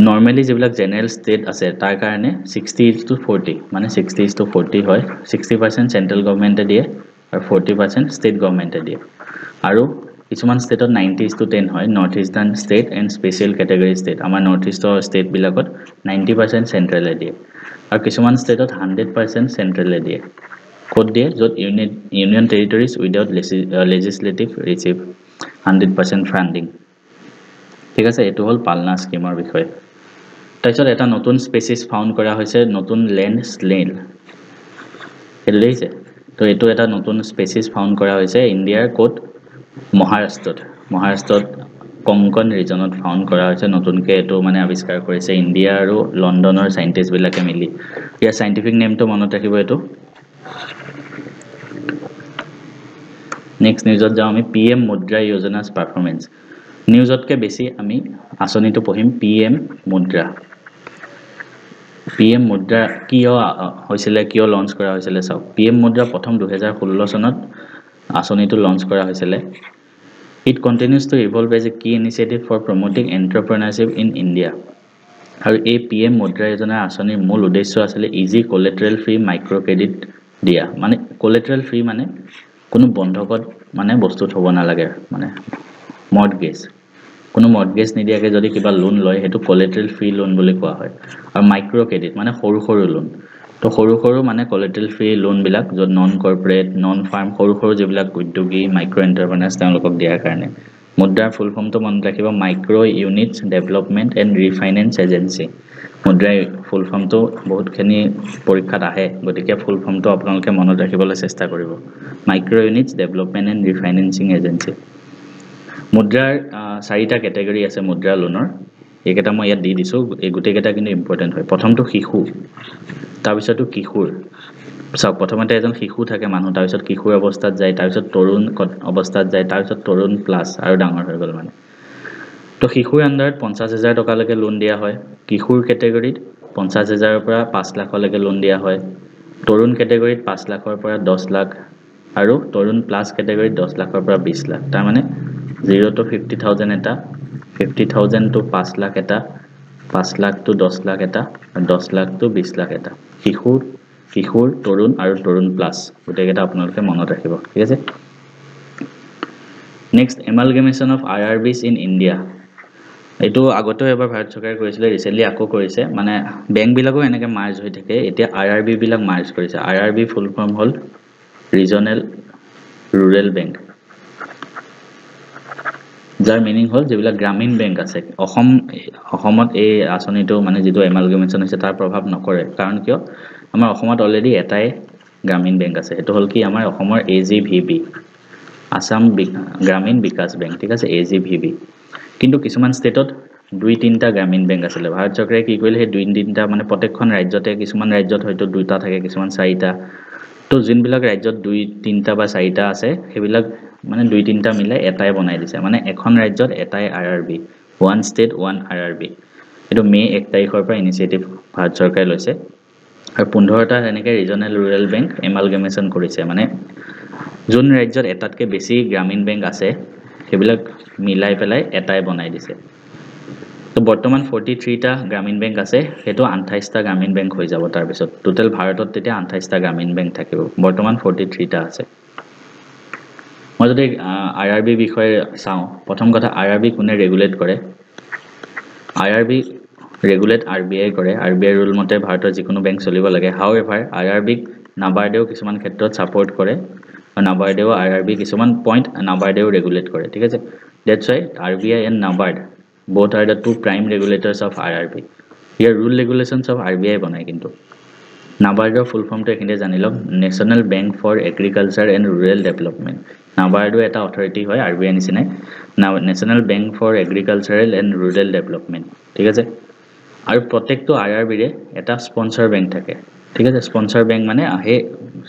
normally যেবিলাক জেনাৰেল ষ্টেট আছে তাৰ কাৰণে 60:40 মানে 60:40 হয় 60% সেন্ট্ৰাল গভৰ্নমেন্টে দিয়ে আৰু 40% ষ্টেট গভৰ্নমেন্টে দিয়ে আৰু কিছুমান ষ্টেটত 90:10 হয় north eastern state and special category state আমাৰ নৰ্থ ইষ্টৰ ষ্টেট বিলাকত 90% সেন্ট্ৰালে দিয়ে আৰু কিছুমান ষ্টেটত 100% সেন্ট্ৰালে দিয়ে কোড দিয়ে য'ত union territories without legislative receive 100% funding ঠিক আছে এটো হল পালনা স্কিমৰ বিষয় তাৰপিছত এটা নতুন স্পেচিছ ফাউন্ড কৰা হৈছে নতুন ল্যান্ড স্নেল এলেইছে তো এটো এটা নতুন স্পেচিছ ফাউন্ড কৰা হৈছে ইণ্ডিয়াৰ কোড মহাৰাষ্ট্ৰত কংকন ৰিজনত ফাউন্ড কৰা হৈছে নতুনকৈ এটো মানে আৱিষ্কাৰ কৰিছে ইণ্ডিয়া আৰু লণ্ডনৰ সাইন্টিষ্ট বিলাকে মিলি ইয়াৰ সাইন্টিফিক নেমটো মনত ৰাখিব এটো নেক্সট নিউজত যাও আমি পিএম মুদ্ৰা যোজনা's পাৰফৰম্যান্স নিউজতকে বেছি আমি আসনিটো পঢ়িম পিএম মুদ্ৰা কিয় হৈছিল কিয় লঞ্চ কৰা হৈছিল চাও পিএম মুদ্ৰা প্ৰথম 2016 চনত আসনিটো লঞ্চ কৰা হৈছিল It continues to evolve as a key initiative for promoting entrepreneurship in India. আৰু এই PM মুদ্ৰা যোজনা আসনিৰ মূল উদ্দেশ্য আছিল ইজি কোলেট্ৰেল ফ্ৰী মাইক্ৰো ক্ৰেডিট দিয়া মানে কোলেট্ৰেল ফ্ৰী মানে কোনো বন্ধকত মানে বস্তু থব নালাগে মানে মৰ্টগেজ কোনো মৰ্টগেজ নিদিয়াকে যদি কিবা লোন লয় হেতু কোলেট্ৰেল ফ্ৰী লোন বুলি কোৱা হয় আৰু মাইক্ৰো ক্ৰেডিট মানে সৰু লোন তো সৰু মানে কোলেট্ৰেল ফ্ৰী লোন বিলাক য'ত নন কৰ্পোৰেট নন ফাৰ্ম সৰু যিবিলাক উদ্যোগী মাইক্ৰো এন্টাৰপ্ৰেনাৰ্স তেওঁলোকক দিয়াৰ কাৰণে মুদ্ৰাৰ ফুল ফৰ্মটো মনত ৰাখিব micro units development and refinance agency মুদ্ৰাৰ ফুল ফৰ্মটো বহুতখিনি পৰীক্ষাত আহে গতিকে ফুল ফৰ্মটো আপোনালোকে মনত ৰাখিবলৈ চেষ্টা কৰিব micro units development and refinancing agency মুদ্ৰাৰ চাৰিটা ক্যাটাগৰী আছে মুদ্ৰা লোনৰ এইকেইটা মই ইয়াত দি দিছো এই গুটেকেইটা কিন্তু ইম্পৰ্টেন্ট হয় প্ৰথমটো শিশু তাৰপিছতো কিশোৰ সব প্ৰথমতে এজন শিশু থাকে মানুহ তাৰপিছত কিশোৰ অৱস্থাত যায় তাৰপিছত তৰুণ অৱস্থাত যায় তাৰপিছত তৰুণ প্লাস আৰু ডাঙৰ হৈ গ'ল মানে তো শিশুৰ আন্ডাৰত 50,000 টকা লৈকে লোন দিয়া হয় কিশোৰ ক্যাটাগৰীত 50,000 ৰ পৰা 5 লাখ লৈকে লোন দিয়া হয় তৰুণ ক্যাটাগৰীত 5 লাখৰ পৰা 10 লাখ আৰু তৰুণ প্লাস ক্যাটাগৰীত 10 লাখৰ পৰা 20 লাখ তাৰ মানে 0 to 50,000 এটা 50,000 to 5 লাখ এটা 5 লাখ to 10 লাখ এটা আৰু 10 লাখ to 20 লাখ এটা কিশোৰ তৰুণ আৰু তৰুণ প্লাস গুটেকেইটা আপোনালোকে মনত ৰাখিব ঠিক আছে next amalgamation of IRBs in India এটো আগতে এবাৰ ভাৰত চৰকাৰে কৰিছিল ৰিসেন্টলি আকৌ কৰিছে মানে বেংক বিলাকো এনেকৈ মাৰ্জ হৈ থাকে এতিয়া IRB বিলাক মাৰ্জ কৰিছে IRB ফুল ফৰ্ম হল ৰিজনাল ৰুৰেল বেংক যাৰ মিনিং হল যেবিলাক গ্ৰামীণ বেংক আছে অসমত এই আসনিটো মানে যেটো এমালগেমেশন হৈছে তাৰ প্ৰভাৱ নকৰে কাৰণ কিয় আমাৰ অসমত অলৰেডি এটাই গ্ৰামীণ বেংক আছে এটো হল কি আমাৰ অসমৰ AGVB আসাম গ্ৰামীণ বিকাশ বেংক ঠিক আছে AGVB কিন্তু কিছুমান ষ্টেটত 2-3টা গ্ৰামীণ বেংক আছিল ভাৰত চৰকাৰে কি কৰিলে সেই 2-3টা মানে প্ৰত্যেকখন ৰাজ্যতে কিছুমান ৰাজ্যত হয়তো 2টা থাকে কিছুমান 4টা তো জিনবিলাক ৰাজ্যত 2-3টা বা 4টা আছে সেইবিলাক মানে 2-3টা মিলাই এটাই বনাই দিছে মানে এখন ৰাজ্যত এটাই IRB one state one IRB এটো মে 1 তাৰিখৰ পৰা ইনিচিয়েটিভ ভাৰত চৰকাৰে লৈছে আৰু 15টা এনেকৈ ৰিজনাল ৰুৰেল বেংক এমালগেমেশন কৰিছে মানে যোন ৰাজ্যত এটাতকে বেছি গ্ৰামীণ বেংক আছে সেইবিলাক মিলাই পেলাই এটাই বনাই দিছে তো বৰ্তমান 43টা গ্ৰামীণ বেংক আছে হেতু 28টা গ্ৰামীণ বেংক হৈ যাব তাৰ পিছত টোটাল ভাৰতত তেতিয়া 28টা গ্ৰামীণ বেংক থাকিব বৰ্তমান 43টা আছে মই যদি আৰআৰবি বিষয়ে চাও প্ৰথম কথা আৰআৰবি কোনে ৰেগুলেট কৰে আৰআৰবি ৰেগুলেট আৰবিআই কৰে আৰবিআই ৰুল মতে ভাৰতৰ যিকোনো বেংক চলিব লাগে হাউএভাৰ আৰআৰবি নাবাৰ্ডেও কিছুমান ক্ষেত্ৰত সাপোৰ্ট কৰে আৰু নাবাৰ্ডেও আৰআৰবি কিছুমান পইণ্ট নাবাৰ্ডেও ৰেগুলেট কৰে ঠিক আছে that's why RBI and NABARD both are the two prime regulators of RRB here rule regulations of RBI বনাই কিন্তু নাবাৰ্ডৰ ফুল ফৰ্মটো এখিনে জানি লওক national bank for agriculture and rural development নাবাৰ্ডো এটা অথৰিটি হয় আৰবিআই নিচিনাই national bank for agricultural and rural development ঠিক আছে আৰু প্ৰত্যেকটো আৰআৰবিৰে এটা স্পন্সৰ বেংক থাকে ঠিক আছে স্পন্সৰ বেংক মানে আহে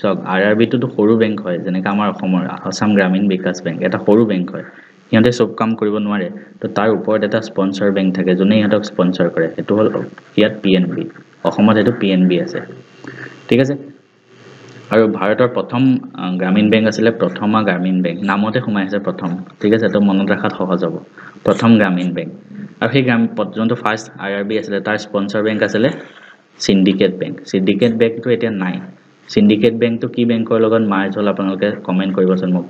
সব আৰআৰবিটো তো সৰু বেংক হয় যেনেকা আমাৰ অসমৰ আসাম গ্ৰামীণ বিকাশ বেংক এটা সৰু বেংক হয় ইহঁতে সব কাম কৰিব নোৱাৰে তো তাৰ ওপৰত এটা স্পন্সৰ বেংক থাকে যোনে ইহঁতক স্পন্সৰ কৰে এটো হল ইয়াত পিএনবি অসমত এটো পিএনবি আছে ঠিক আছে আৰু ভাৰতৰ প্ৰথম গ্ৰামীণ বেংক আছিল প্ৰথমা গ্ৰামীণ বেংক নামতে সোমাই আছে প্ৰথম ঠিক আছে তো মনত ৰাখাত সহজ হ'ব প্ৰথম গ্ৰামীণ বেংক আৰু সেই গ্ৰাম পৰ্যন্ত ফাৰ্স্ট আৰআৰবি আছিল তাৰ স্পন্সৰ বেংক আছিল সিন্ডিকেট বেংকটো এতিয়া নাই সিন্ডিকেট বেংকটো কি বেংকৰ লগত মাৰ্জ হল আপোনালোকে কমেন্ট কৰিবচোন মোক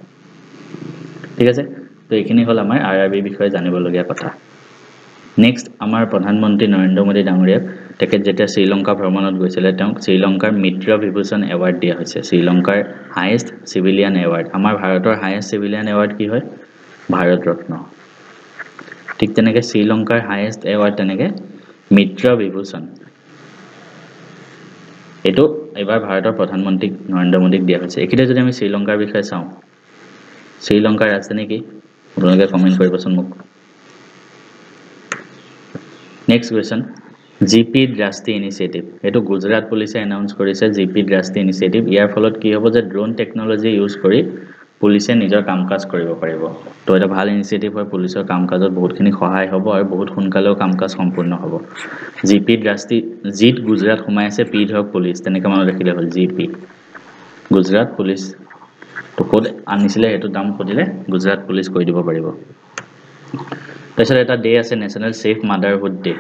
ঠিক আছে তো এইখিনি হল আমাৰ আৰআৰবি বিষয়ে জানিবলগীয়া কথা নেক্সট আমাৰ প্ৰধানমন্ত্ৰী নৰেন্দ্ৰ মোদী ডাঙৰীয়া তেখেত যেতিয়া শ্ৰীলংকা ভ্ৰমণত গৈছিল তেওঁক শ্ৰীলংকাৰ মিত্ৰ বিভূষণ এৱাৰ্ড দিয়া হৈছে শ্ৰীলংকাৰ হাইয়েষ্ট সিভিলিয়ান এৱাৰ্ড আমাৰ ভাৰতৰ হাইয়েষ্ট সিভিলিয়ান এৱাৰ্ড কি হয় ভাৰত ৰত্ন ঠিক তেনেকে শ্ৰীলংকাৰ হাইয়েষ্ট এৱাৰ্ড তেনেকে মিত্ৰ বিভূষণ এটো এবাৰ ভাৰতৰ প্ৰধানমন্ত্ৰী নৰেন্দ্ৰ মোদীক দিয়া হৈছে একিটা যদি আমি শ্ৰীলংকাৰ বিষয়ে চাওঁ শ্ৰীলংকাৰ ৰাজধানী কি আপোনালোকে কমেন্ট কৰিবচোন মোক নেক্সট কোৱেশ্চন জিপি ড্ৰাষ্টি ইনিচিয়েটিভ এটো গুজৰাট পুলিচে এনাউন্স কৰিছে জিপি ড্ৰাষ্টি ইনিচিয়েটিভ ইয়াৰ ফলত কি হ'ব যে ড্ৰোন টেকনলজি ইউজ কৰি পুলিচে নিজৰ কামকাজ কৰিব পাৰিব তো এটা ভাল ইনিচিয়েটিভ হয় পুলিচৰ কামকাজত বহুতখিনি সহায় হ'ব আৰু বহুত সোনকালেও কামকাজ সম্পূৰ্ণ হ'ব জিপি ড্ৰাষ্টি জিত গুজৰাট সোমাই আছে পি ধৰক পুলিচ তেনেকা মানুহ দেখিলে হ'ল জিপি গুজৰাট পুলিচ তো কোড আনিছিলে হেতু দাম খুদিলে গুজৰাট পুলিচ কৈ দিব পাৰিব তাৰপিছত এটা ডে আছে নেশনাল সেফ মাদাৰহুড ডে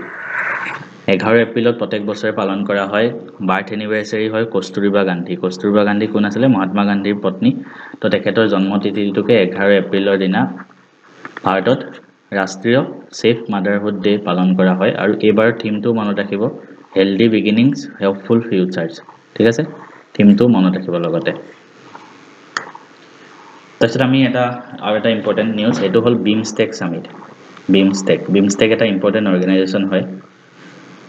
11 এপ্ৰিলত প্ৰত্যেক বছৰে পালন কৰা হয় বাৰ্থ এনিভাৰ্সাৰী হয় কস্তুৰবা গান্ধী কোন আছিল মহাত্মা গান্ধীৰ পত্নী তো তেখেতৰ জন্ম তিথিটোকে 11 এপ্ৰিলৰ দিনা ভাৰতত ৰাষ্ট্ৰীয় সেফ মাদাৰহুড ডে পালন কৰা হয় আৰু এবাৰ থিমটো মনত ৰাখিব হেলদি বিগিনিংস হেল্পফুল ফিউচাৰস ঠিক আছে থিমটো মনত ৰাখিব লগতে তাৰপিছত আমি এটা ইম্পৰ্টেন্ট নিউজ এটো হল বিমষ্টেক সামিট বিমষ্টেক এটা ইম্পৰ্টেন্ট অৰ্গানাইজেচন হয়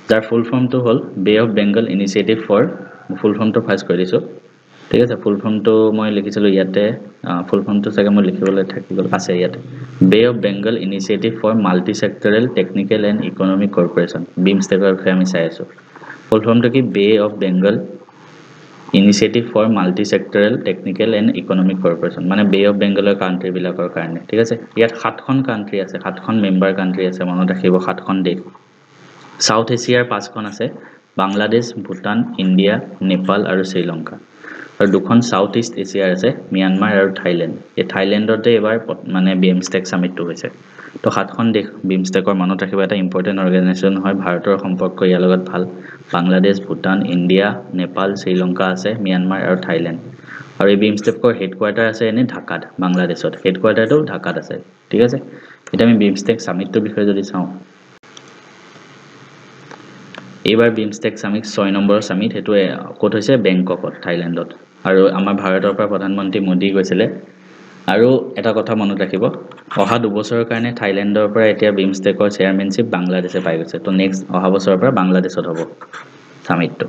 যাৰ ফুল ফৰ্মটো হল bay of Bengal initiative for full ফৰ্মটো ফাৰ্স্ট কৰি দিছো ঠিক আছে ফুল ফৰ্মটো মই লিখিছিলো ইয়াতে ফুল ফৰ্মটো চাগে মই লিখিবলৈ থাকি গল আছে ইয়াতে bay of Bengal initiative for multi sectoral technical and economic cooperation বিমষ্টেকৰ বিষয়ে আমি চাই আছো ফুল ফৰ্মটো কি bay of Bengal initiative for multi sectoral technical and economic cooperation মানে বে অফ বেংগলৰ কান্ট্ৰি বিলাকৰ কাৰণে ঠিক আছে ইয়াত 7খন কান্ট্ৰি আছে 7খন মেম্বাৰ কান্ট্ৰি আছে মনত ৰাখিব 7খন দেশ সাউথ এছিয়াৰ 5খন আছে বাংলাদেশ ভুটান ইন্ডিয়া নেপাল আৰু শ্ৰীলংকা আৰু দুখন সাউথ ইষ্ট এছিয়াৰ আছে মিয়ানমাৰ আৰু থাইল্যান্ড এই থাইল্যান্ডতে এবাৰ মানে বিমষ্টেক সামিটটো হৈছে তো 7খন দেশ বিমষ্টেকৰ মনত ৰাখিব এটা ইম্পৰ্টেন্ট অৰ্গানাইজেচন হয় ভাৰতৰ সম্পৰ্ক ইয়াৰ লগত ভাল বাংলাদেশ ভুটান ইন্ডিয়া নেপাল শ্ৰীলংকা আছে মিয়ানমাৰ আৰু থাইল্যান্ড আৰু এই বিমষ্টেকৰ হেডকোৱাৰ্টাৰ আছে এনে ঢাকাত বাংলাদেশত হেডকোৱাৰ্টাৰটো ঢাকাত আছে ঠিক আছে এটা আমি বিমষ্টেক সামিটটোৰ বিষয়ে যদি চাওঁ এবাৰ বিমষ্টেক সামিট 6 নম্বৰ সামিট হেতু কোট হৈছে বেংককত থাইল্যান্ডত আৰু আমাৰ ভাৰতৰ পৰা প্ৰধানমন্ত্ৰী মোদী গৈছিলে আৰু এটা কথা মনত ৰাখিব অহা 2 বছৰৰ কাৰণে থাইল্যান্ডৰ পৰা এতিয়া বিমষ্টেকৰ চেয়াৰম্যানশ্বিপ বাংলাদেশে পাই গৈছে তো নেক্সট অহা বছৰৰ পৰা বাংলাদেশত হ'ব সামিটটো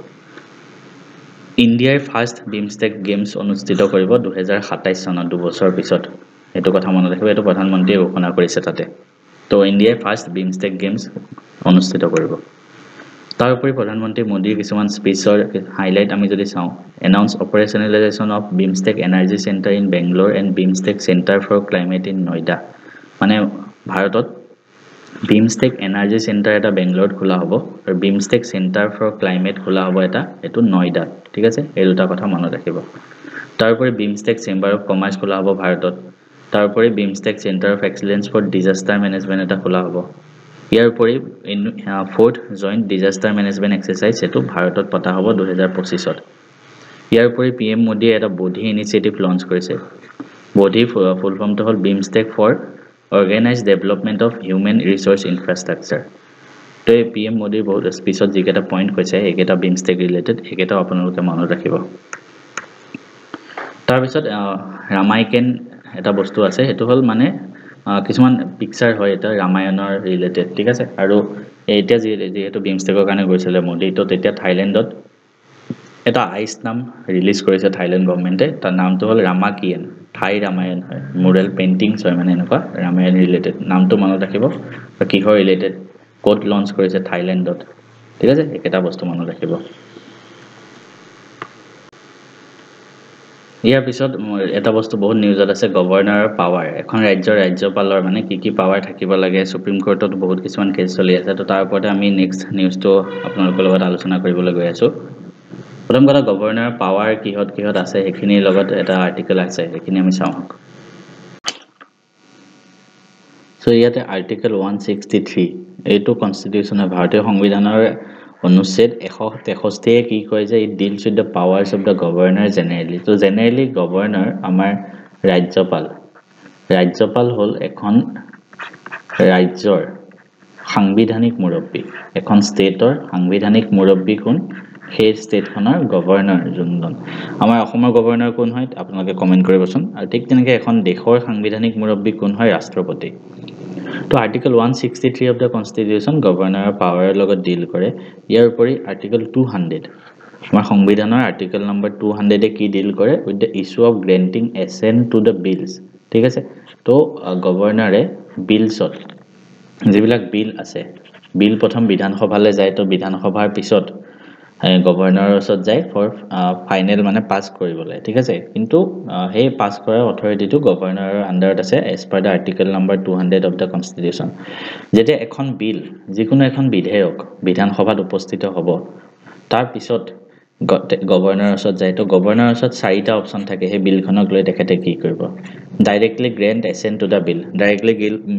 ইণ্ডিয়াৰ ফাৰ্স্ট বিমষ্টেক গেমছ অনুষ্ঠিত কৰিব 2027 চনত 2 বছৰৰ পিছত এটো কথা মনত ৰাখিব এটো প্ৰধানমন্ত্ৰীয়ে ঘোষণা কৰিছে তাতে তো ইণ্ডিয়াৰ ফাৰ্স্ট বিমষ্টেক গেমছ অনুষ্ঠিত কৰিব তাৰ উপৰি প্ৰধানমন্ত্ৰী মোদীৰ কিছুমান স্পিচৰ হাইলাইট আমি যদি চাওঁ announce operationalisation of BIMSTEC energy centre in Bangalore and BIMSTEC centre for climate in Noida মানে ভাৰতত বিমষ্টেক এনাৰ্জি সেন্টাৰ এটা বেংগলোৰত খোলা হ'ব আৰু বিমষ্টেক সেন্টাৰ ফৰ ক্লাইমেট খোলা হ'ব এটা এটো নয়ডা ঠিক আছে এই দুটা কথা মনত ৰাখিব তাৰ উপৰি বিমষ্টেক চেম্বাৰ অফ কমাৰ্চ খোলা হ'ব ভাৰতত তাৰপৰে BIMSTEC centre of excellence for disaster management এটা খোলা হ'ব ইয়াৰ উপৰি fourth joint disaster management exercise এটো ভাৰতত পতা হ'ব 2025ত ইয়াৰ উপৰি পিএম মোদীয়ে এটা বোধি ইনিচিয়েটিভ লঞ্চ কৰিছে বোধি ফুল ফৰ্মটো হ'ল BIMSTEC for organised development of human resource infrastructure তো এই পিএম মোদীৰ বহুত স্পিচত যিকেইটা পইণ্ট কৈছে এইকেইটা বিমস্টেক ৰিলেটেড এইকেইটা আপোনালোকে মনত ৰাখিব তাৰপিছত ৰামায়ণ এটা বস্তু আছে সেইটো হ'ল মানে কিছুমান পিকচাৰ হয় এটা ৰামায়ণৰ ৰিলেটেড ঠিক আছে আৰু এতিয়া যেহেতু বিমস্টেকৰ কাৰণে গৈছিল মোদী তো তেতিয়া থাইলেণ্ডত এটা আইচ নাম ৰিলিজ কৰিছে থাইলেণ্ড গভৰ্ণমেণ্টে তাৰ নামটো হ'ল ৰামাকিয়ন থাই ৰামায়ণ হয় মুৰেল পেইন্টিংছ হয় মানে এনেকুৱা ৰামায়ণ ৰিলেটেড নামটো মনত ৰাখিব আৰু কিহৰ ৰিলেটেড কোড লঞ্চ কৰিছে থাইলেণ্ডত ঠিক আছে একেটা বস্তু মনত ৰাখিব ইয়াৰ পিছত এটা বস্তু বহুত নিউজত আছে গভৰ্ণৰৰ পাৱাৰ এখন ৰাজ্যৰ ৰাজ্যপালৰ মানে কি পাৱাৰ থাকিব লাগে সুপ্ৰিম কোৰ্টত বহুত কিছুমান কেছ চলি আছে তো তাৰ ওপৰতে আমি নেক্সট নিউজটো আপোনালোকৰ লগত আলোচনা কৰিবলৈ গৈ আছো প্ৰথম কথা গভৰ্ণৰৰ পাৱাৰ কিহত আছে সেইখিনিৰ লগত এটা আৰ্টিকেল আছে সেইখিনি আমি চাওঁ সো ইয়াতে আৰ্টিকেল 163 এইটো কনস্টিটিউশনৰ ভাৰতীয় সংবিধানৰ অনুচ্ছেদ 163 কি কয় যে it deals with the powers of the governor generally তো জেনাৰেলি গভৰ্ণৰ আমাৰ ৰাজ্যপাল হ'ল এখন ৰাজ্যৰ সাংবিধানিক মুৰব্বী এখন ষ্টেটৰ সাংবিধানিক মুৰব্বী কোন সেই ষ্টেটখনৰ গভৰ্ণৰ যোনজন আমাৰ অসমৰ গভৰ্ণৰ কোন হয় আপোনালোকে কমেন্ট কৰিবচোন আৰু ঠিক তেনেকৈ এখন দেশৰ সাংবিধানিক মুৰব্বী কোন হয় ৰাষ্ট্ৰপতি তো আৰ্টিকেল 163 অফ দ্য কনস্টিটিউশন গভৰ্ণৰৰ পাৱাৰৰ লগত ডিল কৰে ইয়াৰ উপৰি আৰ্টিকেল 200 আমাৰ সংবিধানৰ আৰ্টিকেল নম্বৰ 200 এ কি ডিল কৰে with the issue of granting assent to the bills ঠিক আছে তো গভৰ্ণৰে বিলছত যিবিলাক বিল আছে বিল প্ৰথম বিধানসভালৈ যায় তো বিধানসভাৰ পিছত গভৰ্ণৰৰ ওচৰত যায় ফৰ ফাইনেল মানে পাস কৰিবলৈ ঠিক আছে কিন্তু সেই পাস কৰাৰ অথৰিটিটো গভৰ্ণৰৰ আন্ডাৰত আছে as per the article number 200 of the constitution যেতে এখন বিল যিকোনো এখন বিধেয়ক বিধানসভাত উপস্থিত হ'ব তাৰ পিছত গভৰ্ণৰৰ ওচৰত যায় তো গভৰ্ণৰৰ ওচৰত চাৰিটা অপচন থাকে সেই বিলখনক লৈ তেখেতে কি কৰিব directly grant assent to the bill directly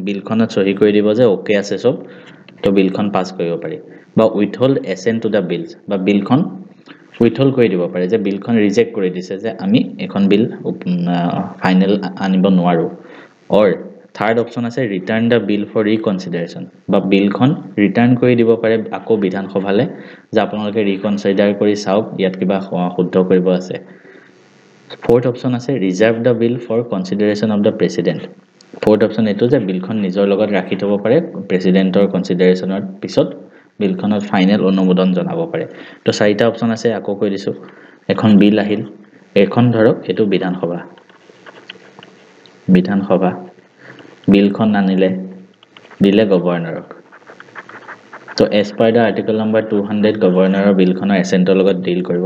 বিলখনত সহি কৰি দিব যে ওকে আছে সব তো বিলখন পাস কৰিব পাৰি বা উইথহোল্ড এসেন্ট টু দ্য বিলস বা বিলখন উইথহোল্ড কৰি দিব পাৰে যে বিলখন ৰিজেক্ট কৰি দিছে যে আমি এখন বিল ফাইনেল আনিব নোৱাৰো অৰ থাৰ্ড অপচন আছে ৰিটাৰ্ন দ্য বিল ফৰ ৰিকনসিডাৰেশন বা বিলখন ৰিটাৰ্ন কৰি দিব পাৰে আকৌ বিধানসভালে যে আপোনালোকে ৰিকনসিডাৰ কৰি চাওক ইয়াত কিবা শুদ্ধ কৰিব আছে ফোৰ্থ অপশন আছে reserve the bill for consideration of the president fourth option এটো যে বিলখন নিজৰ লগত ৰাখি থব পাৰে প্ৰেসিডেন্টৰ কনসিডাৰেশনৰ পিছত বিলখনত ফাইনেল অনুমোদন জনাব পাৰে তো চাৰিটা অপশন আছে আকৌ কৈ দিছো এখন বিল আহিল এখন ধৰক এটো বিধানসভা বিলখন আনিলে দিলে গভৰ্ণৰক তো as per the article number 200 গভৰ্ণৰৰ বিলখনৰ এসেন্টৰ লগত ডিল কৰিব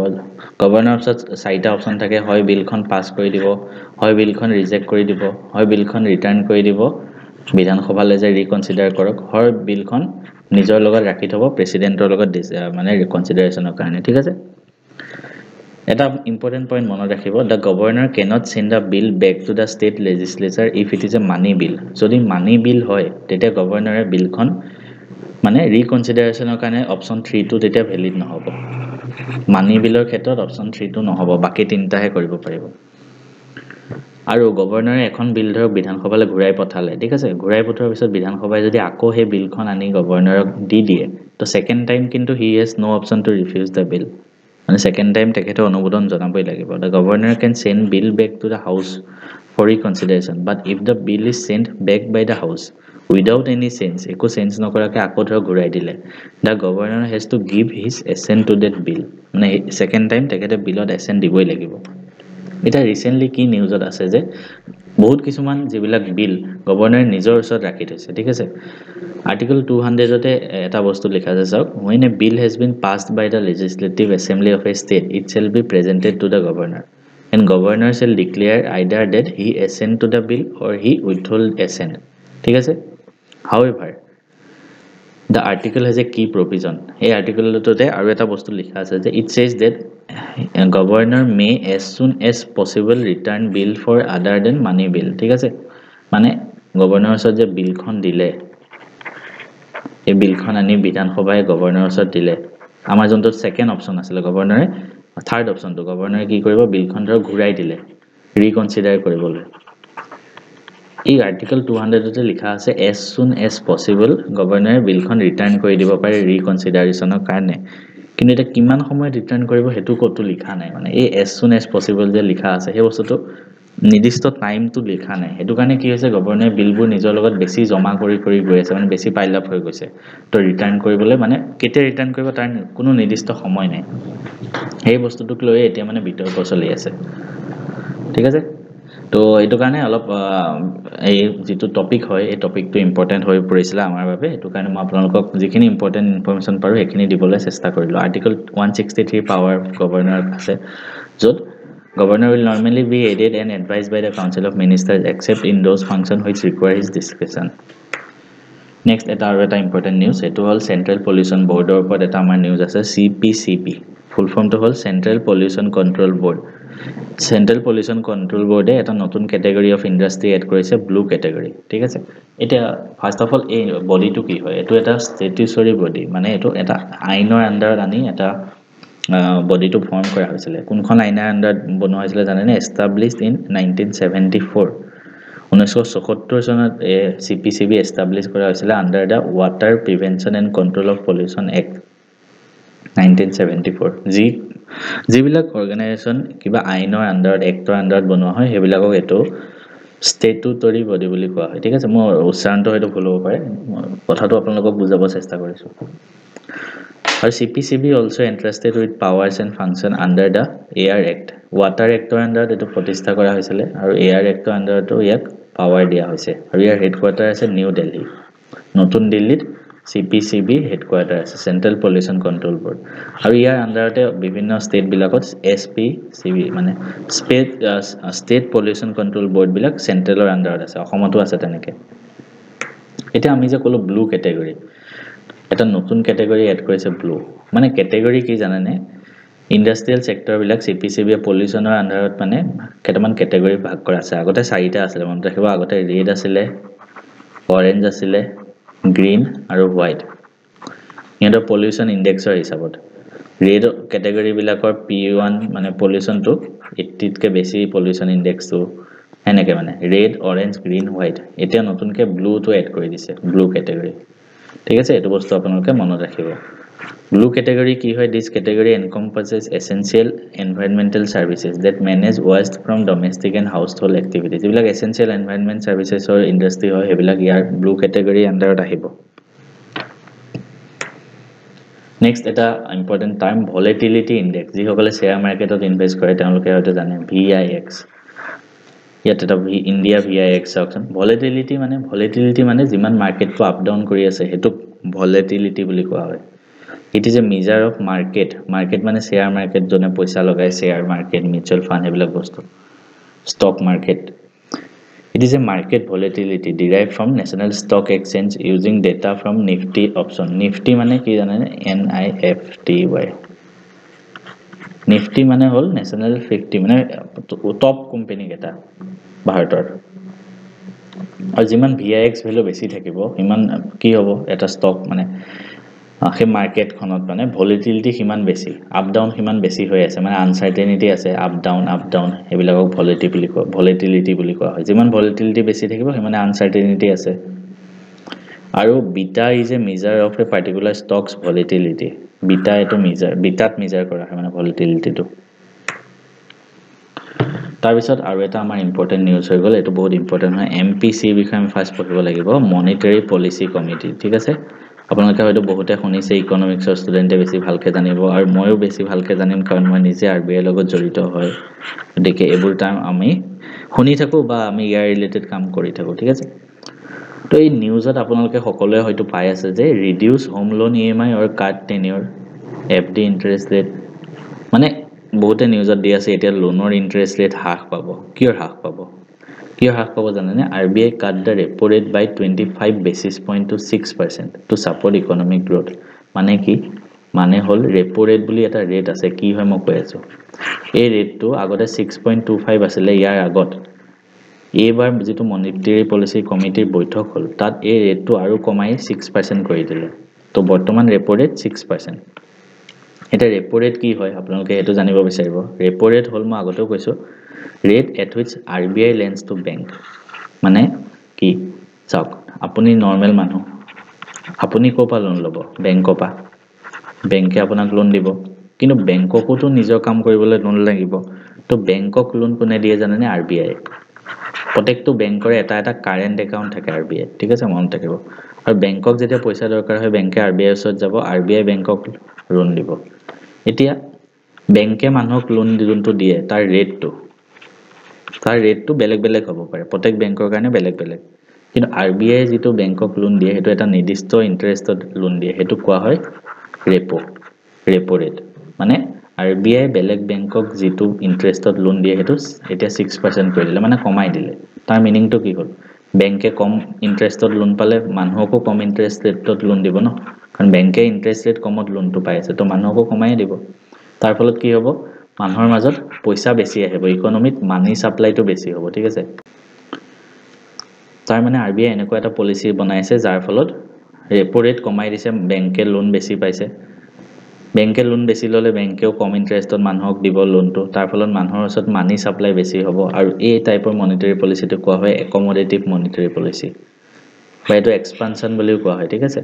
গভৰ্ণৰৰ ওচৰত চাৰিটা অপচন থাকে হয় বিলখন পাস কৰি দিব হয় বিলখন ৰিজেক্ট কৰি দিব হয় বিলখন ৰিটাৰ্ন কৰি দিব বিধানসভালৈ যে ৰিকনসিডাৰ কৰক হয় বিলখন নিজৰ লগত ৰাখি থব প্ৰেসিডেন্টৰ লগত মানে ৰিকনসিডাৰেশনৰ কাৰণে ঠিক আছে এটা ইম্পৰ্টেন্ট পইণ্ট মনত ৰাখিব the governor cannot send a bill back to the state legislature if it is a money bill যদি মানি বিল হয় তেতিয়া গভৰ্ণৰে বিলখন মানে ৰিকনসিডাৰেশনৰ কাৰণে অপচন 3 টো তেতিয়া ভ্যালিড নহব মানি বিলৰ ক্ষেত্ৰত অপচন 3 টো নহব বাকি তিনটাহে কৰিব পাৰিব আৰু গভৰ্ণৰে এখন বিল ধৰক বিধানসভালৈ ঘূৰাই পঠালে ঠিক আছে ঘূৰাই পঠোৱাৰ পিছত বিধানসভাই যদি আকৌ সেই বিলখন আনি গভৰ্ণৰক দি দিয়ে তো সেকেন্ড টাইম কিন্তু he has no option to refuse the bill মানে সেকেন্ড টাইম তেখেতে অনুমোদন জনাবই লাগিব the governor can send bill back to the house for reconsideration but if the bill is send back by the house without any sense একো sense নকৰাকে আকৌ ধৰ ঘূৰাই দিলে the governor has to give his assent to that bill মানে second time তেখেতে বিলত এসেন্ট দিবই লাগিব এটা ৰিসেন্টলি কি নিউজত আছে যে বহুত কিছুমান যিবিলাক বিল গভৰ্ণৰে নিজৰ ওচৰত ৰাখি থৈছে ঠিক আছে আৰ্টিকেল 200 তে এটা বস্তু লিখা আছে চাওক when a bill has been passed by the legislative assembly of a state it shall be presented to the governor and governor shall declare either that he assent to the bill or he withhold assent ঠিক আছে however the article has a key provision এই আৰ্টিকেলটোতে আৰু এটা বস্তু লিখা আছে যে it says that governor may as soon as possible return bill for other than money bill ঠিক আছে মানে গভৰ্ণৰৰ ওচৰত যে বিলখন দিলে এই বিলখন আনি বিধানসভাই গভৰ্ণৰৰ ওচৰত দিলে আমাৰ যোনটো সেকেন্ড অপচন আছিল গভৰ্ণৰে থাৰ্ড অপচনটো গভৰ্ণৰে কি কৰিব বিলখন ধৰ ঘূৰাই দিলে ৰিকনসিডাৰ কৰিবলৈ এই আৰ্টিকল 200 তে লিখা আছে as soon as possible গভৰ্ণৰে বিলখন ৰিটাৰ্ণ কৰি দিব পাৰে ৰিকনসিডাৰেচনৰ কাৰণে কিন্তু এটা কিমান সময় ৰিটাৰ্ণ কৰিব হেতু কতো লিখা নাই মানে এই as soon as possible যে লিখা আছে সেই বস্তুটো নিৰ্দিষ্ট টাইমটো লিখা নাই হেতু কাৰণে কি হৈছে গভৰ্ণৰে বিলবোৰ নিজৰ লগত বেছি জমা কৰি গৈ আছে মানে বেছি পাইল আপ হৈ গৈছে তো ৰিটাৰ্ণ কৰিবলৈ মানে কেতিয়া ৰিটাৰ্ণ কৰিব তাৰ কোনো নিৰ্দিষ্ট সময় নাই এই বস্তুটোক লৈ এতিয়া মানে বিতৰ্ক চলি আছে ঠিক আছে তো এটো কাৰণে অলপ এই যেটো টপিক হয় এই টপিকটো ইম্পৰ্টেন্ট হৈ পৰিছিল আমাৰ বাবে এটো কাৰণে মই আপোনালোকক যিখিনি ইম্পৰ্টেন্ট ইনফৰমেশন পাৰো এখিনি দিবলৈ চেষ্টা কৰিলো আৰ্টিকল 163 পাৱাৰ গভৰ্ণৰ আছে যত Governor will normally be aided and advised by the Council of Ministers except in those functions which require his discretion. Next, এটা important news. It was Central Pollution Board or but এটা আমাৰ news আছে CPCB. Full form to hold Central Pollution Control Board. Central Pollution Control Board এটা নতুন category of industry add কৰিছে blue category. ঠিক আছে? এটা first of all এই bodyটো কি হয়? এটো এটা statutory body. মানে এটো এটা আইনৰ আন্ডাৰত আনি এটা body to form কৰা হৈছিল কোনখন আইনৰ আন্ডাৰত বনোৱা হৈছিল জানেনে established in 1974 1977 চনত CPCB established কৰা হৈছিল under the Water Prevention and Control of Pollution Act 1974 যিবিলাক অৰ্গানাইজেচন কিবা আইনৰ আন্ডাৰত এক্টৰ আন্ডাৰত বনোৱা হয় হেবিলাকক এটো স্ট্যাটুটৰি বডি বুলি কোৱা হয় ঠিক আছে মই উচ্চাৰণটো হয়তো ভুল হ'ব পাৰে কথাটো আপোনালোকক বুজাব চেষ্টা কৰিছো Or CPCB also entrusted with powers and function under the Air Act. Water Act under the প্ৰতিষ্ঠা কৰা হৈছিল আৰু Air Act under to ইয়াক power দিয়া হৈছে আৰু ইয়াৰ হেডকোৱাৰ্টাৰ আছে নিউ দিল্লী নতুন দিল্লীত CPCB হেডকোৱাৰ্টাৰ আছে Central Pollution Control Board আৰু ইয়াৰ আন্ডাৰতে বিভিন্ন ষ্টেট বিলাকত SPCB মানে State Pollution Control Board বিলাক চেন্ট্ৰেলৰ আন্ডাৰত আছে অসমতো আছে তেনেকে এটা আমি যে কলো ব্লু ক্যাটাগৰী এটা নতুন ক্যাটাগৰী এড কৰিছে ব্লু মানে ক্যাটাগৰী কি জানেনে ইন্ডাস্ট্ৰিয়েল সেক্টৰ বিলাক CPCB পলিউশনৰ আন্ডাৰত মানে কেটামান ক্যাটাগৰী ভাগ কৰা আছে আগতে চাৰিটা আছিল মনত ৰাখিব আগতে ৰেড আছিল অৰেঞ্জ আছিল গ্ৰীন আৰু হোৱাইট ইয়াৰ পলিউশন ইনডেক্সৰ হিচাপত ৰেড ক্যাটাগৰী বিলাকৰ P1 মানে পলিউশনটো 80 কে বেছি পলিউশন ইনডেক্সটো এনেকে মানে ৰেড অৰেঞ্জ গ্ৰীন হোৱাইট এতিয়া নতুনকে ব্লু টো এড কৰি দিছে ব্লু ক্যাটাগৰী ঠিক আছে এটো বস্তু আপোনালোকে মনত ৰাখিব Blue category কি হয় this category encompasses essential environmental services that manage waste from domestic and household activities এইবিলাক essential environment services or industry হয় হেবিলাক ইয়াৰ blue category আন্ডাৰত আহিব next এটা important term volatility index যি সকলে share marketত ইনভেস্ট কৰে তেওঁলোকে হয়তো জানে VIX ইয়াত এটা ইন্ডিয়া VIX অপচন volatility মানে যিমান মাৰ্কেটটো আপ ডাউন কৰি আছে হেতু volatility বুলি কোৱা হয় It is a measure of market মানে share market জনে পইচা লগায় share market mutual fund এবিলাক বস্তু stock market It is a market volatility derived from National Stock Exchange using data from Nifty option Nifty মানে কি জানেনে NIFTY Nifty মানে হল National 50 মানে টপ কোম্পানী কেটা ভাৰতৰ আৰু যিমান VIX ভ্যালু বেছি থাকিব ইমান কি হ'ব এটা ষ্টক মানে সেই মার্কেট খনত মানে ভলাটিলিটি কিমান বেছি আপ ডাউন কিমান বেছি হৈ আছে মানে আনসাৰ্টেনিটি আছে আপ ডাউন এবিলাকক ভলাটিলিটি বুলি কোৱা হয় যিমান ভলাটিলিটি বেছি থাকিব মানে আনসাৰ্টেনিটি আছে আৰু beta is a measure of a particular stock's volatility beta এটো বিটাত মেজাৰ কৰা হয় মানে ভলাটিলিটিটো তাৰ পিছত আৰু এটা আমাৰ ইম্পৰ্টেন্ট নিউজ হৈ গল এটো বহুত ইম্পৰ্টেন্ট হয় MPC বিষয়ে আমি ফাৰ্স্ট পঢ়িব লাগিব মনিটাৰী পলিসি কমিটি ঠিক আছে আপোনালোকে হয়তো বহুতে শুনিছে ইকোনমিক্সৰ ষ্টুডেন্টে বেছি ভালকে জানিব আৰু ময়ো বেছি ভালকে জানিম কাৰণ মই নিজে RBI লগত জড়িত হয় দেখে এবোৰ টাইম আমি শুনি থাকো বা আমি ইয়াৰ ৰিলেটেড কাম কৰি থাকো ঠিক আছে তো এই নিউজত আপোনালোকে সকলোৱে হয়তো পাই আছে যে ৰিডিউস হোম লোন EMI অৰ কাট টেনিয়ৰ FD ইন্টাৰেষ্ট ৰেট মানে বহুতে নিউজত দি আছে এতিয়া লোনৰ ইন্টাৰেষ্ট ৰেট হ্ৰাস পাব কিয় হ্ৰাস পাব জানেনে RBI cut the repo rate by 25 basis point to 6% to support economic growth মানে কি মানে হল repo rate বুলি এটা ৰেট আছে কি হয় মই কৈ আছো এই ৰেটটো আগতে 6.25 আছিল ইয়াৰ আগত এইবাৰ যেটো মনিটাৰী পলিচি কমিটিৰ বৈঠক হ'ল তাত এই ৰেটটো আৰু কমাই 6% কৰি দিলে তো বৰ্তমান ৰেপো ৰেট 6% এটা ৰেপো ৰেট কি হয় আপোনালোকে এটো জানিব বিচাৰিব ৰেপো ৰেট হ'ল মই আগতেও কৈছো rate at which RBI lends to bank মানে কি চাওক আপুনি নরমাল মানুহ আপুনি কোপা লোন লব বেংকপা বেংকে আপোনাক লোন দিব কিন্তু বেংককোটো নিজৰ কাম কৰিবলৈ লোন লাগিব তো বেংকক লোন কোনে দিয়ে জানেনে RBI প্ৰত্যেকটো বেংকৰে এটা এটা কাৰেন্ট একাউন্ট থাকে RBI ঠিক আছে মনত থাকিব আৰু বেংকক যেতিয়া পইচা দৰকাৰ হয় বেংকে RBI ওচৰত যাব RBI বেংকক লোন দিব এতিয়া বেংকে মানুহক লোন যোনটো দিয়ে তাৰ ৰেটটো বেলেগ বেলেগ হ'ব পাৰে প্ৰত্যেক বেংকৰ কাৰণে বেলেগ বেলেগ কিন্তু RBI যেটো বেংকক লোন দিয়ে হেতু এটা নিৰ্দিষ্ট ইন্টাৰেষ্টত লোন দিয়ে হেতু কোৱা হয় ৰেপো ৰেট মানে RBI বেলেগ বেংকক যেটো ইন্টাৰেষ্টত লোন দিয়ে হেতু এতিয়া 6% কৰি দিলে মানে কমাই দিলে তাৰ মিনিংটো কি হ'ল বেংকে কম ইন্টাৰেষ্টত লোন পালে মানুহকো কম ইন্টাৰেষ্ট ৰেটত লোন দিব ন কাৰণ বেংকে ইন্টাৰেষ্ট ৰেট কমত লোনটো পাই আছে তো মানুহকো কমাই দিব তাৰ ফলত কি হ'ব মানুহৰ মাজত পইচা বেছি আহিব ইকোনমিত মানি সাপ্লাইটো বেছি হ'ব ঠিক আছে তাৰ মানে RBI এনেকুৱা এটা পলিচি বনাইছে যাৰ ফলত ৰেপো ৰেট কমাই দিছে বেংকে লোন বেছি পাইছে বেংকে লোন বেছি ললে বেংকেও কম ইন্টাৰেষ্টত মানুহক দিব লোনটো তাৰ ফলত মানুহৰ ওচৰত মানি সাপ্লাই বেছি হ'ব আৰু এই টাইপৰ মনিটাৰী পলিচিটো কোৱা হয় একমোডেটিভ মনিটাৰী পলিচি বা এটো এক্সপানশন বুলিও কোৱা হয় ঠিক আছে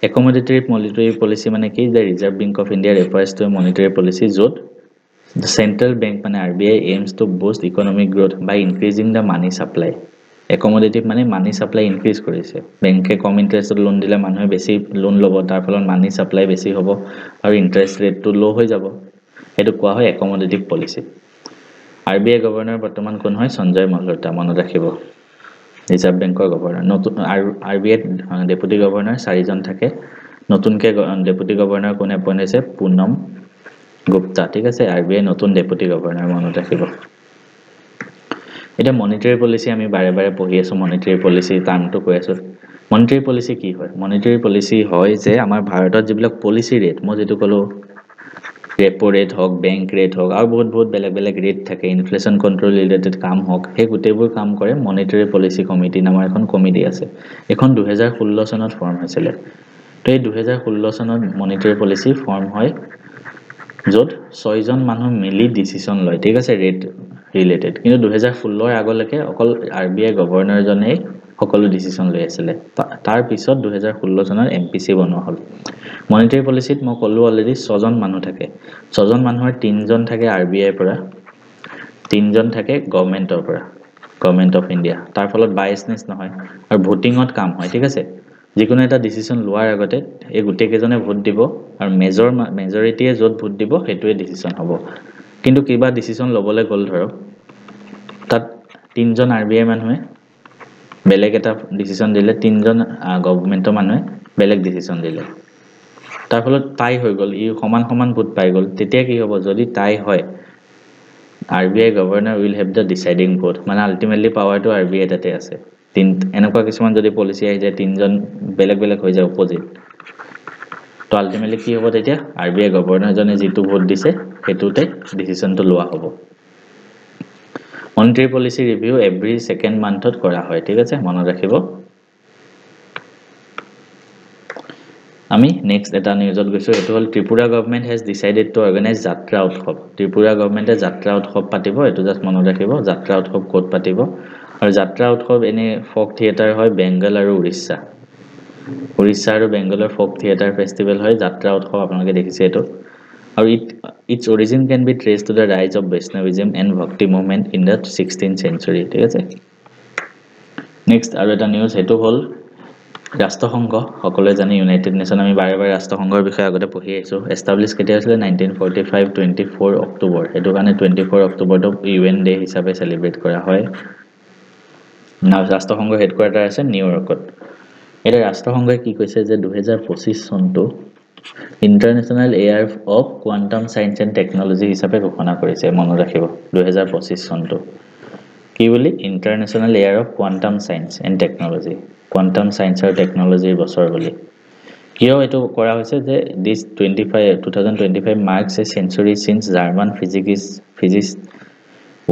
একমোডেটিভ মনিটাৰী পলিচি মানে কি যে reserve bank of India refers to monetary policy য'ত the central bank মানে RBI aims to boost economic growth by increasing the money supply একমোডেটিভ মানে মানি সাপ্লাই ইনক্রিজ কৰিছে বেংকে কম ইন্টাৰেষ্টত লোন দিলে মানুহে বেছি লোন ল'ব তাৰ ফলত মানি সাপ্লাই বেছি হ'ব আৰু ইন্টাৰেষ্ট ৰেটটো লো হৈ যাব এটো কোৱা হয় একমোডেটিভ পলিচি RBI গভৰ্ণৰ বৰ্তমান কোন হয় সঞ্জয় মালহোত্ৰা মনত ৰাখিব ৰিজাৰ্ভ বেংকৰ গভৰ্ণৰ নতুন RBI ডেপুটি গভৰ্ণৰ 4 জন থাকে নতুনকে ডেপুটি গভৰ্ণৰ কোনে এপইন্ট হৈছে পুনম গুপ্তা ঠিক আছে RBI নতুন ডেপুটি গভৰ্ণৰ মনত ৰাখিব এটা মনিটাৰী পলিচি আমি বাৰে বাৰে পঢ়ি আছো মনিটাৰী পলিচি টাৰ্মটো কৈ আছো মনিটাৰী পলিচি কি হয় মনিটাৰী পলিচি হয় যে আমাৰ ভাৰতত যিবিলাক পলিচি ৰেট মই যেটো কলো ৰেপো ৰেট হক বেংক ৰেট হক আৰু বহুত বেলেগ বেলেগ ৰেট থাকে ইনফ্লেশন কন্ট্ৰোল ৰিলেটেড কাম হক হে গুটেবোৰ কাম কৰে মনিটাৰী পলিচি কমিটি নামৰ এখন কমিটি আছে এখন 2016 চনত ফৰ্ম হৈছিল তো এই 2016 চনত মনিটাৰী পলিচি ফৰ্ম হয় য'ত 6 জন মানুহ মিলি ডিসিশন লয় ঠিক আছে ৰেট ৰিলেটেড কিন্তু 2016 এৰ আগলৈকে অকল RBI গভৰ্ণৰ জনে সকলো ডিসিশন লৈ আছিল তাৰ পিছত 2016 চনৰ MPC বনোৱা হ'ল মনিটাৰী পলিচিত মই কলো অলৰেডি 6 জন মানুহ থাকে 6 জন মানুহৰ 3 জন থাকে RBI পৰা 3 জন থাকে গভৰ্ণমেন্ট অফ ইন্ডিয়া তাৰ ফলত বায়াসনেস নহয় আৰু ভোটিংত কাম হয় ঠিক আছে যিকোনো এটা ডিসিশন লোৱাৰ আগতে এই গুটে কেজনে ভোট দিব আৰু মেজৰিটিয়ে যত ভোট দিব হেতুৱে ডিসিশন হ'ব কিন্তু কিবা ডিসিশন লবলৈ গল ধৰক তাত 3 জন RBI মানুহে বেলেগ এটা ডিসিশন দিলে 3 জন গভৰ্ণমেন্টৰ মানুহে বেলেগ ডিসিশন দিলে তাৰ ফলত টাই হৈ গল ই সমান সমান ভোট পাই গল তেতিয়া কি হ'ব যদি টাই হয় RBI governor will have the deciding vote মানে ultimately power to RBI তাতে আছে এনেকুৱা কিছুমান যদি পলিচি আহি যায় 3 জন বেলেগ বেলেগ হৈ যায় অপোজিট তো আলটিমেটলি কি হ'ব তেতিয়া RBI গভৰ্ণৰ জনে যেটো ভোট দিছে হেতুতে ডিসিশনটো লোৱা হ'ব monetary policy review every second মান্থত কৰা হয় ঠিক আছে মনত ৰাখিব আমি নেক্সট এটা নিউজত গৈছো এটো হল Tripura government has decided to organize যাত্ৰা উৎসৱ ত্ৰিপুৰা গভৰ্ণমেন্টে যাত্ৰা উৎসৱ পাতিব এটো জাস্ট মনত ৰাখিব যাত্ৰা উৎসৱ ক'ত পাতিব আৰু যাত্ৰা উৎসৱ এনে ফক থিয়েটাৰ হয় বেংগল আৰু উৰিষ্যা আৰু বেংগলৰ ফক থিয়েটাৰ ফেষ্টিভেল হয় যাত্ৰা উৎসৱ আপোনালোকে দেখিছে এটো আৰু its origin can be traced to the rise of Vaishnavism and Bhakti movement in the 16th century ঠিক আছে নেক্সট আৰু এটা নিউজ হেতু হল ৰাষ্ট্ৰসংঘ সকলোৱে জানে ইউনাইটেড নেশন আমি বাৰে বাৰে ৰাষ্ট্ৰসংঘৰ বিষয়ে আগতে পঢ়ি আহিছো এস্টাবলিশ কেতিয়া হৈছিল 1945 24 অক্টোবৰ হেতু কাৰণে 24 অক্টোবৰটো UN ডে হিচাপে সেলিব্ৰেট কৰা হয় নাও ৰাষ্ট্ৰসংঘৰ হেডকোৱাৰ্টাৰ আছে নিউয়ৰ্কত এটা ৰাষ্ট্ৰসংঘই কি কৈছে যে 2025 চনটো international year of quantum science and technology হিচাপে ঘোষণা কৰিছে মনত ৰাখিব 2025 চনটো কি বুলি international year of quantum science and technology quantum science আৰু টেকনলজিৰ বছৰ বুলি কিয় এটো কৰা হৈছে যে this 2025 marks a century since German physicist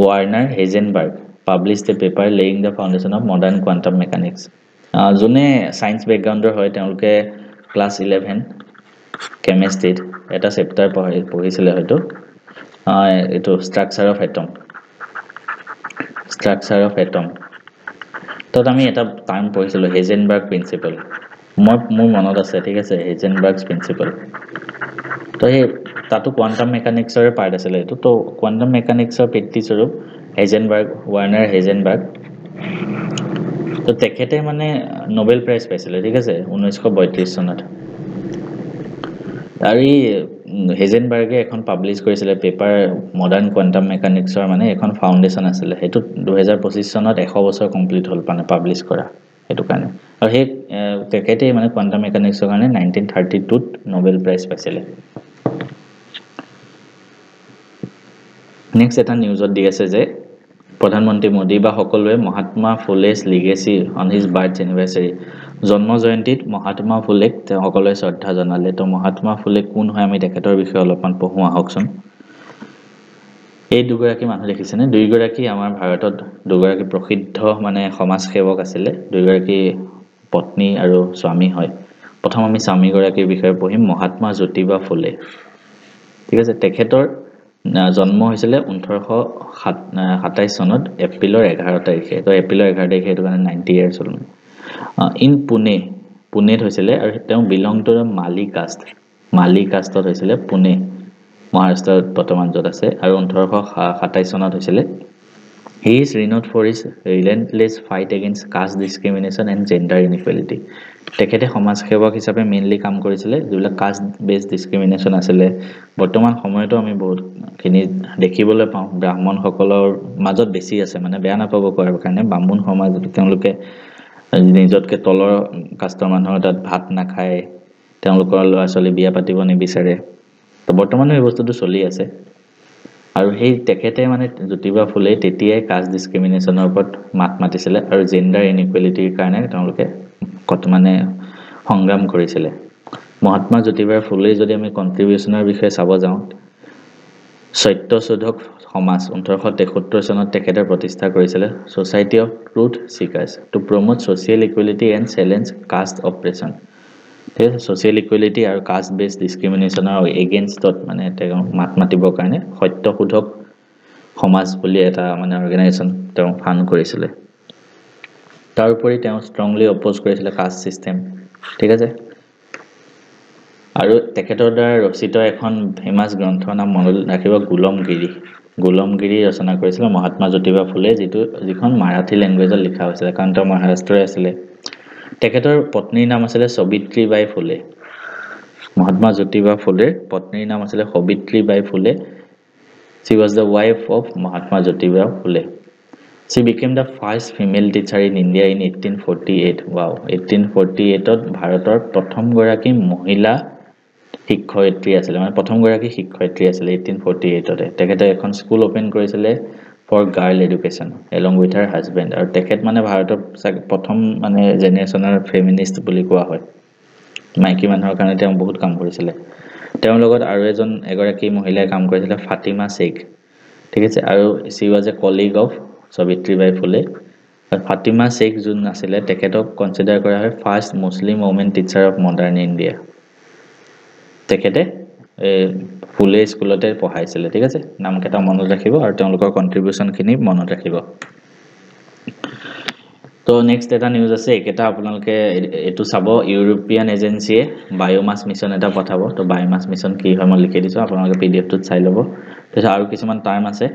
Werner Heisenberg published a paper laying the foundation of modern quantum mechanics. যোনে সায়েন্স বেকগ্ৰাউণ্ডৰ হয় তেওঁলোকে ক্লাছ 11 কেমিষ্ট্ৰিত এটা চেপ্টাৰ পঢ়িছিলে হয়তো এইটো ষ্ট্ৰাকচাৰ অফ এটম তো আমি এটা টাৰ্ম পঢ়িছিলোঁ হেজেনবাৰ্গ প্ৰিন্সিপল মোৰ মনত আছে ঠিক আছে হেজেনবাৰ্গ প্ৰিন্সিপল তো সেই তাতো কোৱান্টাম মেকানিক্সৰে পাৰ্ট আছিলে এইটো তো কোৱান্টাম মেকানিক্সৰ পিতৃস্বৰূপ ৱাৰ্নাৰ হেজেনবাৰ্গ তো তেখেতে মানে নোবেল প্ৰাইজ পাইছিলে ঠিক আছে 1932 চনত আৰু হেজেনবাৰ্গে এখন পাব্লিছ কৰিছিলে পেপাৰ মডাৰ্ণ কোৱান্টাম মেকানিক্সৰ মানে এখন ফাউণ্ডেশ্যন আছিলে সেইটো 2025 চনত 100 বছৰ কমপ্লিট হ'ল মানে পাব্লিছ কৰা সেইটো কাৰণে আৰু সেই তেখেতে মানে কোৱান্টাম মেকানিক্সৰ কাৰণে 1932 ত নোবেল প্ৰাইজ পাইছিলে নেক্সট এটা নিউজত দি আছে যে প্ৰধানমন্ত্ৰী মোদী বা সকলোৱে Mahatma ফুলে's legacy on his birth anniversary জন্ম জয়ন্তীত মহাত্মা ফুলেক সকলোৱে শ্ৰদ্ধা জনালে তো মহাত্মা ফুলে কোন হয় আমি তেখেতৰ বিষয়ে অলপমান পঢ়ো আহকচোন এই দুগৰাকী মানুহ দেখিছেনে দুইগৰাকী আমাৰ ভাৰতত দুগৰাকী প্ৰসিদ্ধ মানে সমাজ সেৱক আছিলে দুইগৰাকী পত্নী আৰু স্বামী হয় প্ৰথম আমি স্বামীগৰাকীৰ বিষয়ে পঢ়িম মহাত্মা জ্যোতিবা ফুলে ঠিক আছে তেখেতৰ জন্ম হৈছিল 1927 চনত এপ্ৰিলৰ 11 তাৰিখে তো এপ্ৰিলৰ 11 তাৰিখে এটো মানে 90 ইয়াৰ্ছ হ'ল ইন পুনেত হৈছিল আৰু তেওঁ বিলং টু মালি কাষ্টত হৈছিল পুনে মহাৰাষ্ট্ৰৰ বৰ্তমান য'ত আছে আৰু 1927 চনত হৈছিল He is renowned for his relentless fight against caste discrimination and gender inequality. তেখেতে সমাজ সেৱক হিচাপে মেইনলি কাম কৰিছিলে যিবিলাক কাষ্ট বেছ ডিসক্ৰিমিনেশন আছিল বৰ্তমান সময়তো আমি বহুত খিনি দেখিবলৈ পাওঁ ব্ৰাহ্মণসকলৰ মাজত বেছি আছে মানে বেয়া নাপাব কোৱাৰ কাৰণে ব্ৰাহ্মণ সমাজত তেওঁলোকে নিজতকে তলৰ কাষ্টৰ মানুহৰ তাত ভাত নাখায় তেওঁলোকৰ ল'ৰা ছোৱালী বিয়া পাতিব নিবিচাৰে তো বৰ্তমান এই বস্তুটো চলি আছে আৰু সেই তেখেতে মানে জ্যোতিবা ফুলে তেতিয়াই কাষ্ট ডিসক্ৰিমিনেশনৰ ওপৰত মাত মাতিছিল আৰু জেন্ডাৰ ইনইকুৱেলিটিৰ কাৰণে তেওঁলোকে মানে সংগ্ৰাম কৰিছিল মহাত্মা জ্যোতিবা ফুলে যদি আমি কন্ট্ৰিবিউশনৰ বিষয়ে চাব যাওঁ সত্যশোধক সমাজ 1973 চনত তেখেতে প্ৰতিষ্ঠা কৰিছিল society of truth seekers to promote social equality and challenge caste oppression social equality আৰু কাষ্ট বেছ ডিসক্ৰিমিনেশনৰ এগেইনষ্টত মানে তেওঁ মাত মাতিবৰ কাৰণে সত্যশোধক সমাজ বুলি এটা মানে অৰ্গেনাইজেচন তেওঁ ফাউণ্ড কৰিছিল তাৰ উপৰি তেওঁ ষ্ট্ৰংলি অপোজ কৰিছিল কাষ্ট সিস্টেম ঠিক আছে আৰু তেখেতৰ দ্বাৰা ৰচিত এখন ফেমাস গ্ৰন্থ নাম মনত ৰাখিব গোলমগিৰি ৰচনা কৰিছিল মহাত্মা জ্যোতিবা ফুলে যিখন মাৰাঠী ল্যাঙ্গুৱেজত লিখা হৈছিল কাৰণ তেওঁ মহাৰাষ্ট্ৰৰ আছিল তেখেতৰ পত্নীৰ নাম আছিল সবিত্ৰীবাই ফুলে মহাত্মা জ্যোতিবা ফুলেৰ পত্নীৰ নাম আছিল সবিত্ৰীবাই ফুলে She was the wife of Mahatma Jyotiba Phule. She became the first female teacher in India in 1848. Wow, 1848 ত ভাৰতৰ প্ৰথম গৰাকী মহিলা শিক্ষয়িত্ৰী আছিল মানে প্ৰথম গৰাকী শিক্ষয়িত্ৰী আছিল 1848 তে তেখেতে এখন স্কুল ওপেন কৰিছিল for girl education along with her husband আৰু তেখেত মানে ভাৰতৰ প্ৰথম মানে জেনেৰেশ্যনৰ ফেমিনিষ্ট বুলি কোৱা হয় মাইকী মানুহৰ কাৰণে তেওঁ বহুত কাম কৰিছিল তেওঁৰ লগত আৰু এগৰাকী মহিলাই কাম কৰিছিল ফাতিমা শেখ ঠিক আছে আৰু she was a colleague of সবিত্ৰীবাই ফুলে ফাতিমা শেখ যোন আছিল তেখেতক কনসিডাৰ কৰা হয় first Muslim women teacher of modern India তেখেতে ফুলে স্কুলতে পঢ়াইছিল ঠিক আছে নামকেইটা মনত ৰাখিব আৰু তেওঁলোকৰ কন্ট্ৰিবিউশন খিনি মনত ৰাখিব তো নেক্সট এটা নিউজ আছে একেটা আপোনালোকে এটো চাব ইউৰোপিয়ান এজেন্সিয়ে বায়োমাস মিশন এটা পঠাব তো বায়োমাস মিশন কি হয় মই লিখি দিছো আপোনালোকে পিডিএফ টোত চাই লব তেতিয়া আৰু কিছুমান টাৰ্ম আছে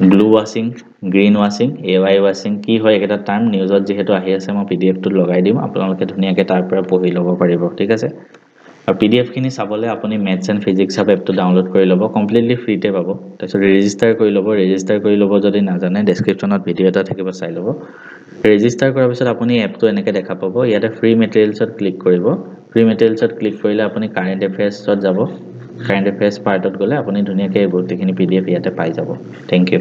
blue washing green washing AY washing কি হয় এটা টাৰ্ম নিউজত যেহেতু আহি আছে মই পিডিএফ টোত লগাই দিম আপোনালোকে ধুনিয়াকে তাৰ পৰা পঢ়ি লব পাৰিব ঠিক আছে আৰু পিডিএফ খিনি চাবলে আপুনি ম্যাথছ এণ্ড ফিজিক্স এপটো ডাউনলোড কৰি লব কমপ্লিটলি ফ্ৰীতে পাব তাৰপিছত ৰেজিষ্টাৰ কৰি লব যদি নাজানে ডেসক্ৰিপচনত ভিডিও এটা থাকিব চাই লব ৰেজিষ্টাৰ কৰাৰ পিছত আপুনি এপটো এনেকৈ দেখা পাব ইয়াতে ফ্ৰী মেটেৰিয়েলছত ক্লিক কৰিব ফ্ৰী মেটেৰিয়েলছত ক্লিক কৰিলে আপুনি কাৰেন্ট এফেয়াৰ্ছত যাব কাৰেন্ট এফেয়াৰ্ছ পাৰ্টত গলে আপুনি ধুনিয়াকৈ এই গোটেইখিনি পিডিএফ ইয়াতে পাই যাব থ্যাংক ইউ